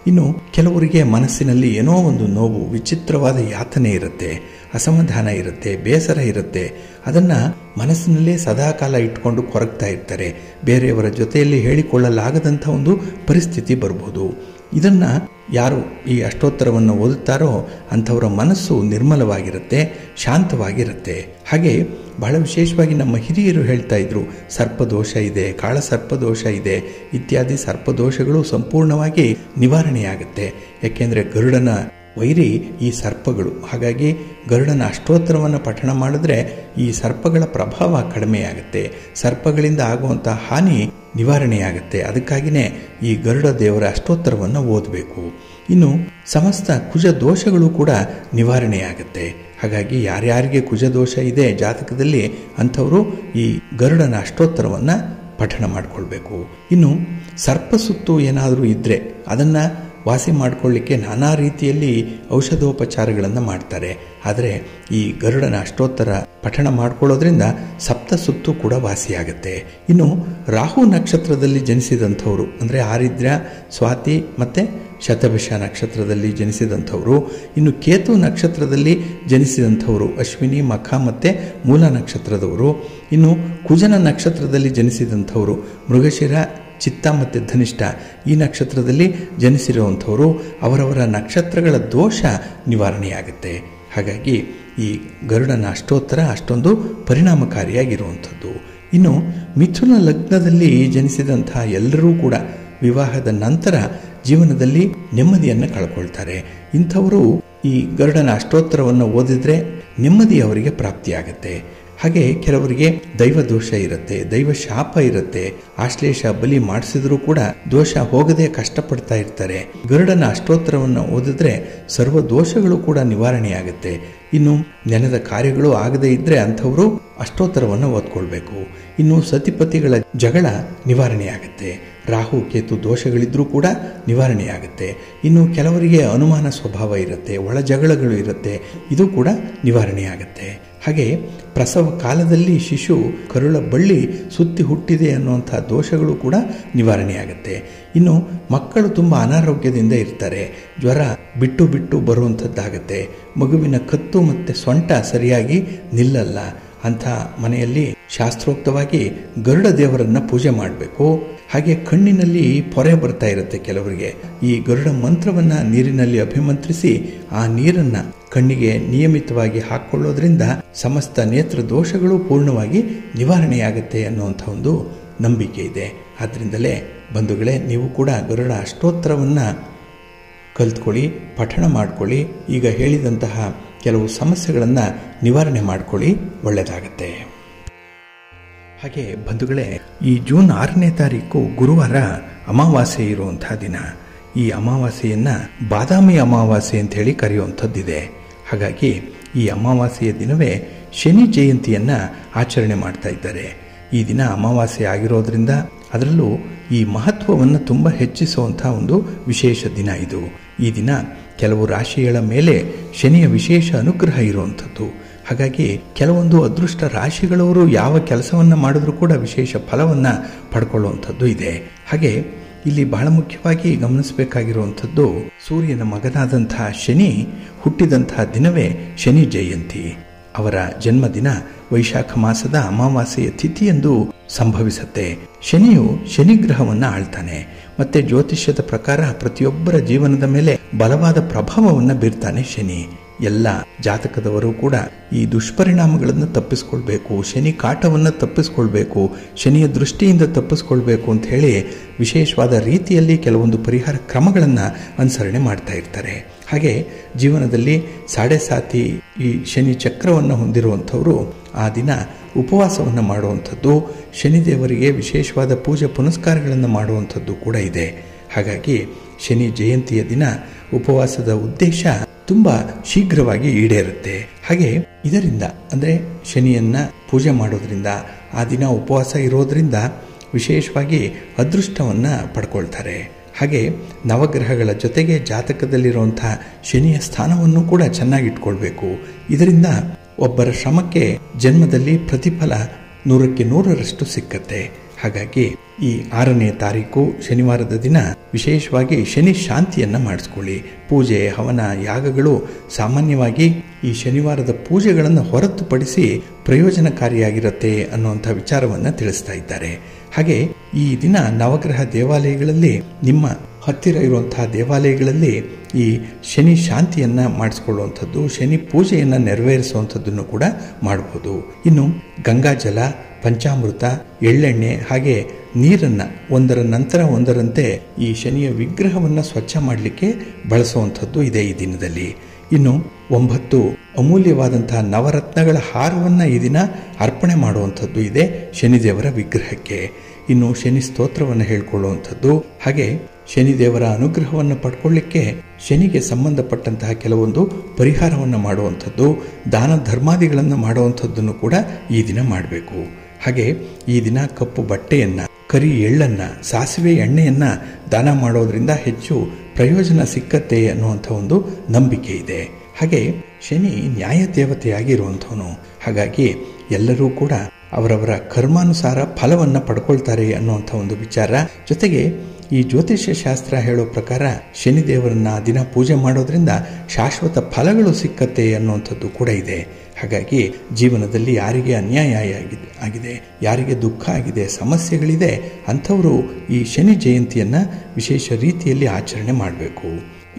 ಇನ್ನು ಕೆಲವರಿಗೆ ಮನಸ್ಸಿನಲ್ಲಿ ಏನೋ ಒಂದು ನೋವು, ವಿಚಿತ್ರವಾದ ಯಾತನೆ ಇರುತ್ತೆ, ಅಸಮಾಧಾನ ಇರುತ್ತೆ, ಬೇಸರ ಇರುತ್ತೆ. ಅದನ್ನು ಮನಸ್ಸಿನಲ್ಲೇ ಸದಾಕಾಲ ಇಟ್ಕೊಂಡು ಕೊರಗ್ತಾ ಇರ್ತಾರೆ. ಬೇರೆಯವರ ಜೊತೆಯಲ್ಲಿ ಹೇಳಿಕೊಳ್ಳಲಾಗದಂಥ ಒಂದು ಪರಿಸ್ಥಿತಿ ಬರ್ಬೋದು. ಇದನ್ನು ಯಾರು ಈ ಅಷ್ಟೋತ್ತರವನ್ನು ಓದುತ್ತಾರೋ ಅಂಥವರ ಮನಸ್ಸು ನಿರ್ಮಲವಾಗಿರುತ್ತೆ, ಶಾಂತವಾಗಿರುತ್ತೆ. ಹಾಗೆ ಬಹಳ ವಿಶೇಷವಾಗಿ ನಮ್ಮ ಹಿರಿಯರು ಹೇಳ್ತಾ ಇದ್ರು, ಸರ್ಪದೋಷ ಇದೆ, ಕಾಳ ಸರ್ಪದೋಷ ಇದೆ ಇತ್ಯಾದಿ ಸರ್ಪದೋಷಗಳು ಸಂಪೂರ್ಣವಾಗಿ ನಿವಾರಣೆಯಾಗುತ್ತೆ. ಯಾಕೆಂದರೆ ಗರುಡನ ವೈರಿ ಈ ಸರ್ಪಗಳು. ಹಾಗಾಗಿ ಗರುಡನ ಅಷ್ಟೋತ್ತರವನ್ನು ಪಠಣ ಮಾಡಿದ್ರೆ ಈ ಸರ್ಪಗಳ ಪ್ರಭಾವ ಕಡಿಮೆಯಾಗುತ್ತೆ, ಸರ್ಪಗಳಿಂದ ಆಗುವಂಥ ಹಾನಿ ನಿವಾರಣೆಯಾಗುತ್ತೆ. ಅದಕ್ಕಾಗಿಯೇ ಈ ಗರುಡ ದೇವರ ಅಷ್ಟೋತ್ತರವನ್ನು ಓದಬೇಕು. ಇನ್ನು ಸಮಸ್ತ ಕುಜ ದೋಷಗಳು ಕೂಡ ನಿವಾರಣೆಯಾಗುತ್ತೆ. ಹಾಗಾಗಿ ಯಾರ್ಯಾರಿಗೆ ಕುಜದೋಷ ಇದೆ ಜಾತಕದಲ್ಲಿ ಅಂಥವರು ಈ ಗರುಡನ ಅಷ್ಟೋತ್ತರವನ್ನು ಪಠಣ ಮಾಡಿಕೊಳ್ಬೇಕು. ಇನ್ನು ಸರ್ಪಸುತ್ತು ಏನಾದರೂ ಇದ್ದರೆ ಅದನ್ನು ವಾಸಿ ಮಾಡಿಕೊಳ್ಳಿಕ್ಕೆ ನಾನಾ ರೀತಿಯಲ್ಲಿ ಔಷಧೋಪಚಾರಗಳನ್ನು ಮಾಡ್ತಾರೆ. ಆದರೆ ಈ ಗರುಡನ ಅಷ್ಟೋತ್ತರ ಪಠಣ ಮಾಡಿಕೊಳ್ಳೋದ್ರಿಂದ ಸಪ್ತ ಸುತ್ತು ಕೂಡ ವಾಸಿಯಾಗುತ್ತೆ. ಇನ್ನು ರಾಹು ನಕ್ಷತ್ರದಲ್ಲಿ ಜನಿಸಿದಂಥವರು ಅಂದರೆ ಆರಿದ್ರ, ಸ್ವಾತಿ ಮತ್ತು ಶತಭಿಷ ನಕ್ಷತ್ರದಲ್ಲಿ ಜನಿಸಿದಂಥವರು, ಇನ್ನು ಕೇತು ನಕ್ಷತ್ರದಲ್ಲಿ ಜನಿಸಿದಂಥವರು ಅಶ್ವಿನಿ, ಮಖ ಮತ್ತು ಮೂಲ ನಕ್ಷತ್ರದವರು, ಇನ್ನು ಕುಜನ ನಕ್ಷತ್ರದಲ್ಲಿ ಜನಿಸಿದಂಥವರು ಮೃಗಶಿರ, ಚಿತ್ತ ಮತ್ತು ಧನಿಷ್ಠ ಈ ನಕ್ಷತ್ರದಲ್ಲಿ ಜನಿಸಿರುವಂಥವರು, ಅವರವರ ನಕ್ಷತ್ರಗಳ ದೋಷ ನಿವಾರಣೆಯಾಗುತ್ತೆ. ಹಾಗಾಗಿ ಈ ಗರುಡನ ಅಷ್ಟೋತ್ತರ ಅಷ್ಟೊಂದು ಪರಿಣಾಮಕಾರಿಯಾಗಿರುವಂಥದ್ದು. ಇನ್ನು ಮಿಥುನ ಲಗ್ನದಲ್ಲಿ ಜನಿಸಿದಂಥ ಎಲ್ಲರೂ ಕೂಡ ವಿವಾಹದ ನಂತರ ಜೀವನದಲ್ಲಿ ನೆಮ್ಮದಿಯನ್ನು ಕಳ್ಕೊಳ್ತಾರೆ. ಇಂಥವರು ಈ ಗರುಡನ ಅಷ್ಟೋತ್ತರವನ್ನು ಓದಿದ್ರೆ ನೆಮ್ಮದಿ ಅವರಿಗೆ ಪ್ರಾಪ್ತಿಯಾಗುತ್ತೆ. ಹಾಗೆ ಕೆಲವರಿಗೆ ದೈವ ದೋಷ ಇರುತ್ತೆ, ದೈವ ಶಾಪ ಇರುತ್ತೆ, ಆಶ್ಲೇಷ ಬಲಿ ಮಾಡಿಸಿದ್ರೂ ಕೂಡ ದೋಷ ಹೋಗದೆ ಕಷ್ಟಪಡ್ತಾ ಇರ್ತಾರೆ. ಗರುಡನ ಅಷ್ಟೋತ್ತರವನ್ನು ಓದಿದ್ರೆ ಸರ್ವ ದೋಷಗಳು ಕೂಡ ನಿವಾರಣೆಯಾಗುತ್ತೆ. ಇನ್ನು ನೆನೆದ ಕಾರ್ಯಗಳು ಆಗದೇ ಇದ್ರೆ ಅಂಥವರು ಅಷ್ಟೋತ್ತರವನ್ನು ಓದ್ಕೊಳ್ಬೇಕು. ಇನ್ನು ಸತಿಪತಿಗಳ ಜಗಳ ನಿವಾರಣೆಯಾಗುತ್ತೆ, ರಾಹು ಕೇತು ದೋಷಗಳಿದ್ರೂ ಕೂಡ ನಿವಾರಣೆಯಾಗುತ್ತೆ. ಇನ್ನು ಕೆಲವರಿಗೆ ಅನುಮಾನ ಸ್ವಭಾವ ಇರುತ್ತೆ, ಒಳ ಜಗಳಗಳು ಇರುತ್ತೆ, ಇದು ಕೂಡ ನಿವಾರಣೆಯಾಗುತ್ತೆ. ಹಾಗೆ ಪ್ರಸವ ಕಾಲದಲ್ಲಿ ಶಿಶು ಕರುಳ ಬಳ್ಳಿ ಸುತ್ತಿ ಹುಟ್ಟಿದೆ ಅನ್ನುವಂಥ ದೋಷಗಳು ಕೂಡ ನಿವಾರಣೆಯಾಗುತ್ತೆ. ಇನ್ನು ಮಕ್ಕಳು ತುಂಬ ಅನಾರೋಗ್ಯದಿಂದ ಇರ್ತಾರೆ, ಜ್ವರ ಬಿಟ್ಟು ಬಿಟ್ಟು ಬರುವಂಥದ್ದಾಗತ್ತೆ, ಮಗುವಿನ ಕತ್ತು ಮತ್ತು ಸೊಂಟ ಸರಿಯಾಗಿ ನಿಲ್ಲಲ್ಲ. ಅಂಥ ಮನೆಯಲ್ಲಿ ಶಾಸ್ತ್ರೋಕ್ತವಾಗಿ ಗರುಡ ದೇವರನ್ನು ಪೂಜೆ ಮಾಡಬೇಕು. ಹಾಗೆ ಕಣ್ಣಿನಲ್ಲಿ ಪೊರೆ ಬರ್ತಾ ಇರುತ್ತೆ ಕೆಲವರಿಗೆ, ಈ ಗರುಡ ಮಂತ್ರವನ್ನು ನೀರಿನಲ್ಲಿ ಅಭಿಮಂತ್ರಿಸಿ ಆ ನೀರನ್ನು ಕಣ್ಣಿಗೆ ನಿಯಮಿತವಾಗಿ ಹಾಕ್ಕೊಳ್ಳೋದ್ರಿಂದ ಸಮಸ್ತ ನೇತ್ರ ದೋಷಗಳು ಪೂರ್ಣವಾಗಿ ನಿವಾರಣೆಯಾಗುತ್ತೆ ಅನ್ನುವಂಥ ಒಂದು ನಂಬಿಕೆ ಇದೆ. ಆದ್ದರಿಂದಲೇ ಬಂಧುಗಳೇ, ನೀವು ಕೂಡ ಗರುಡ ಅಷ್ಟೋತ್ತರವನ್ನು ಕಲ್ತ್ಕೊಳ್ಳಿ, ಪಠಣ ಮಾಡ್ಕೊಳ್ಳಿ. ಈಗ ಹೇಳಿದಂತಹ ಕೆಲವು ಸಮಸ್ಯೆಗಳನ್ನು ನಿವಾರಣೆ ಮಾಡಿಕೊಳ್ಳಿ, ಒಳ್ಳೆಯದಾಗತ್ತೆ. ಹಾಗೆ ಬಂಧುಗಳೇ, ಈ ಜೂನ್ 6ನೇ ತಾರೀಕು ಗುರುವಾರ ಅಮಾವಾಸ್ಯೆ ಇರುವಂತಹ ದಿನ. ಈ ಅಮಾವಾಸ್ಯೆಯನ್ನು ಬಾದಾಮಿ ಅಮಾವಾಸ್ಯೆ ಅಂತ ಹೇಳಿ ಕರೆಯುವಂಥದ್ದಿದೆ. ಹಾಗಾಗಿ ಈ ಅಮಾವಾಸ್ಯೆಯ ದಿನವೇ ಶನಿ ಜಯಂತಿಯನ್ನು ಆಚರಣೆ ಮಾಡ್ತಾ ಇದ್ದಾರೆ. ಈ ದಿನ ಅಮಾವಾಸ್ಯೆ ಆಗಿರೋದ್ರಿಂದ ಅದರಲ್ಲೂ ಈ ಮಹತ್ವವನ್ನು ತುಂಬ ಹೆಚ್ಚಿಸುವಂಥ ಒಂದು ವಿಶೇಷ ದಿನ ಇದು. ಈ ದಿನ ಕೆಲವು ರಾಶಿಗಳ ಮೇಲೆ ಶನಿಯ ವಿಶೇಷ ಅನುಗ್ರಹ ಇರುವಂಥದ್ದು. ಹಾಗಾಗಿ ಕೆಲವೊಂದು ಅದೃಷ್ಟ ರಾಶಿಗಳವರು ಯಾವ ಕೆಲಸವನ್ನು ಮಾಡಿದ್ರೂ ಕೂಡ ವಿಶೇಷ ಫಲವನ್ನು ಪಡ್ಕೊಳ್ಳುವಂಥದ್ದು ಇದೆ. ಹಾಗೆ ಇಲ್ಲಿ ಬಹಳ ಮುಖ್ಯವಾಗಿ ಗಮನಿಸಬೇಕಾಗಿರುವಂಥದ್ದು, ಸೂರ್ಯನ ಮಗನಾದಂತಹ ಶನಿ ಹುಟ್ಟಿದಂತಹ ದಿನವೇ ಶನಿ ಜಯಂತಿ. ಅವರ ಜನ್ಮದಿನ ವೈಶಾಖ ಮಾಸದ ಅಮಾವಾಸ್ಯೆಯ ತಿಥಿಯಂದು ಸಂಭವಿಸುತ್ತೆ. ಶನಿಯು ಶನಿಗ್ರಹವನ್ನು ಆಳ್ತಾನೆ. ಮತ್ತೆ ಜ್ಯೋತಿಷ್ಯದ ಪ್ರಕಾರ ಪ್ರತಿಯೊಬ್ಬರ ಜೀವನದ ಮೇಲೆ ಬಲವಾದ ಪ್ರಭಾವವನ್ನು ಬೀರ್ತಾನೆ ಶನಿ. ಎಲ್ಲ ಜಾತಕದವರು ಕೂಡ ಈ ದುಷ್ಪರಿಣಾಮಗಳನ್ನು ತಪ್ಪಿಸ್ಕೊಳ್ಬೇಕು, ಶನಿ ಕಾಟವನ್ನು ತಪ್ಪಿಸ್ಕೊಳ್ಬೇಕು, ಶನಿಯ ದೃಷ್ಟಿಯಿಂದ ತಪ್ಪಿಸ್ಕೊಳ್ಬೇಕು ಅಂತ ಹೇಳಿ ವಿಶೇಷವಾದ ರೀತಿಯಲ್ಲಿ ಕೆಲವೊಂದು ಪರಿಹಾರ ಕ್ರಮಗಳನ್ನು ಅನುಸರಣೆ ಮಾಡ್ತಾ ಇರ್ತಾರೆ. ಹಾಗೆ ಜೀವನದಲ್ಲಿ ಸಾಡೆ ಸಾತಿ ಈ ಶನಿ ಚಕ್ರವನ್ನು ಹೊಂದಿರುವಂಥವರು ಆ ದಿನ ಉಪವಾಸವನ್ನು ಮಾಡುವಂಥದ್ದು, ಶನಿದೇವರಿಗೆ ವಿಶೇಷವಾದ ಪೂಜೆ ಪುನಸ್ಕಾರಗಳನ್ನು ಮಾಡುವಂಥದ್ದು ಕೂಡ ಇದೆ. ಹಾಗಾಗಿ ಶನಿ ಜಯಂತಿಯ ದಿನ ಉಪವಾಸದ ಉದ್ದೇಶ ತುಂಬ ಶೀಘ್ರವಾಗಿ ಈಡೇರುತ್ತೆ. ಹಾಗೆ ಇದರಿಂದ ಅಂದರೆ ಶನಿಯನ್ನ ಪೂಜೆ ಮಾಡೋದ್ರಿಂದ, ಆ ದಿನ ಉಪವಾಸ ಇರೋದ್ರಿಂದ ವಿಶೇಷವಾಗಿ ಅದೃಷ್ಟವನ್ನು ಪಡ್ಕೊಳ್ತಾರೆ. ಹಾಗೆ ನವಗ್ರಹಗಳ ಜೊತೆಗೆ ಜಾತಕದಲ್ಲಿರುವಂಥ ಶನಿಯ ಸ್ಥಾನವನ್ನು ಕೂಡ ಚೆನ್ನಾಗಿಟ್ಕೊಳ್ಬೇಕು. ಇದರಿಂದ ಒಬ್ಬರ ಶ್ರಮಕ್ಕೆ ಜನ್ಮದಲ್ಲಿ ಪ್ರತಿಫಲ 100ಕ್ಕೆ 100ರಷ್ಟು ಸಿಕ್ಕತ್ತೆ. ಹಾಗಾಗಿ ಈ 6ನೇ ತಾರೀಕು ಶನಿವಾರದ ದಿನ ವಿಶೇಷವಾಗಿ ಶನಿ ಶಾಂತಿಯನ್ನು ಮಾಡಿಸ್ಕೊಳ್ಳಿ. ಪೂಜೆ, ಹವನ, ಯಾಗಗಳು ಸಾಮಾನ್ಯವಾಗಿ ಈ ಶನಿವಾರದ ಪೂಜೆಗಳನ್ನು ಹೊರತುಪಡಿಸಿ ಪ್ರಯೋಜನಕಾರಿಯಾಗಿರುತ್ತೆ ಅನ್ನುವಂಥ ವಿಚಾರವನ್ನು ತಿಳಿಸ್ತಾ ಇದ್ದಾರೆ. ಹಾಗೆ ಈ ದಿನ ನವಗ್ರಹ ದೇವಾಲಯಗಳಲ್ಲಿ, ನಿಮ್ಮ ಹತ್ತಿರ ಇರುವಂತಹ ದೇವಾಲಯಗಳಲ್ಲಿ ಈ ಶನಿ ಶಾಂತಿಯನ್ನು ಮಾಡಿಸ್ಕೊಳ್ಳುವಂಥದ್ದು, ಶನಿ ಪೂಜೆಯನ್ನು ನೆರವೇರಿಸುವಂಥದ್ದನ್ನು ಕೂಡ ಮಾಡಬಹುದು. ಇನ್ನು ಗಂಗಾಜಲ, ಪಂಚಾಮೃತ, ಎಳ್ಳೆಣ್ಣೆ ಹಾಗೆ ನೀರನ್ನು ಒಂದರ ನಂತರ ಒಂದರಂತೆ ಈ ಶನಿಯ ವಿಗ್ರಹವನ್ನು ಸ್ವಚ್ಛ ಮಾಡಲಿಕ್ಕೆ ಬಳಸುವಂಥದ್ದು ಇದೆ ಈ ದಿನದಲ್ಲಿ. ಇನ್ನು 9 ಅಮೂಲ್ಯವಾದಂತಹ ನವರತ್ನಗಳ ಹಾರವನ್ನು ಈ ದಿನ ಅರ್ಪಣೆ ಮಾಡುವಂಥದ್ದು ಇದೆ ಶನಿದೇವರ ವಿಗ್ರಹಕ್ಕೆ. ಇನ್ನು ಶನಿ ಸ್ತೋತ್ರವನ್ನು ಹೇಳ್ಕೊಳ್ಳುವಂಥದ್ದು, ಹಾಗೆ ಶನಿದೇವರ ಅನುಗ್ರಹವನ್ನು ಪಡ್ಕೊಳ್ಳಿಕ್ಕೆ ಶನಿಗೆ ಸಂಬಂಧಪಟ್ಟಂತಹ ಕೆಲವೊಂದು ಪರಿಹಾರವನ್ನು ಮಾಡುವಂಥದ್ದು, ದಾನ ಧರ್ಮಾದಿಗಳನ್ನು ಮಾಡುವಂಥದ್ದನ್ನು ಕೂಡ ಈ ದಿನ ಮಾಡಬೇಕು. ಹಾಗೆ ಈ ದಿನ ಕಪ್ಪು ಬಟ್ಟೆಯನ್ನು, ಕರಿ ಎಳ್ಳನ್ನು, ಸಾಸಿವೆ ಎಣ್ಣೆಯನ್ನು ದಾನ ಮಾಡೋದ್ರಿಂದ ಹೆಚ್ಚು ಪ್ರಯೋಜನ ಸಿಕ್ಕತ್ತೆ ಅನ್ನುವಂಥ ಒಂದು ನಂಬಿಕೆ ಇದೆ. ಹಾಗೆ ಶನಿ ನ್ಯಾಯ ದೇವತೆಯಾಗಿರುವಂಥವನು. ಹಾಗಾಗಿ ಎಲ್ಲರೂ ಕೂಡ ಅವರವರ ಕರ್ಮಾನುಸಾರ ಫಲವನ್ನು ಪಡ್ಕೊಳ್ತಾರೆ ಅನ್ನುವಂಥ ಒಂದು ವಿಚಾರ. ಜೊತೆಗೆ ಈ ಜ್ಯೋತಿಷ್ಯ ಶಾಸ್ತ್ರ ಹೇಳೋ ಪ್ರಕಾರ ಶನಿದೇವರನ್ನ ದಿನ ಪೂಜೆ ಮಾಡೋದ್ರಿಂದ ಶಾಶ್ವತ ಫಲಗಳು ಸಿಕ್ಕತ್ತೆ ಅನ್ನುವಂಥದ್ದು ಕೂಡ ಇದೆ. ಹಾಗಾಗಿ ಜೀವನದಲ್ಲಿ ಯಾರಿಗೆ ಅನ್ಯಾಯ ಆಗಿದೆ, ಯಾರಿಗೆ ದುಃಖ ಆಗಿದೆ, ಸಮಸ್ಯೆಗಳಿದೆ, ಅಂಥವರು ಈ ಶನಿ ಜಯಂತಿಯನ್ನು ವಿಶೇಷ ರೀತಿಯಲ್ಲಿ ಆಚರಣೆ ಮಾಡಬೇಕು.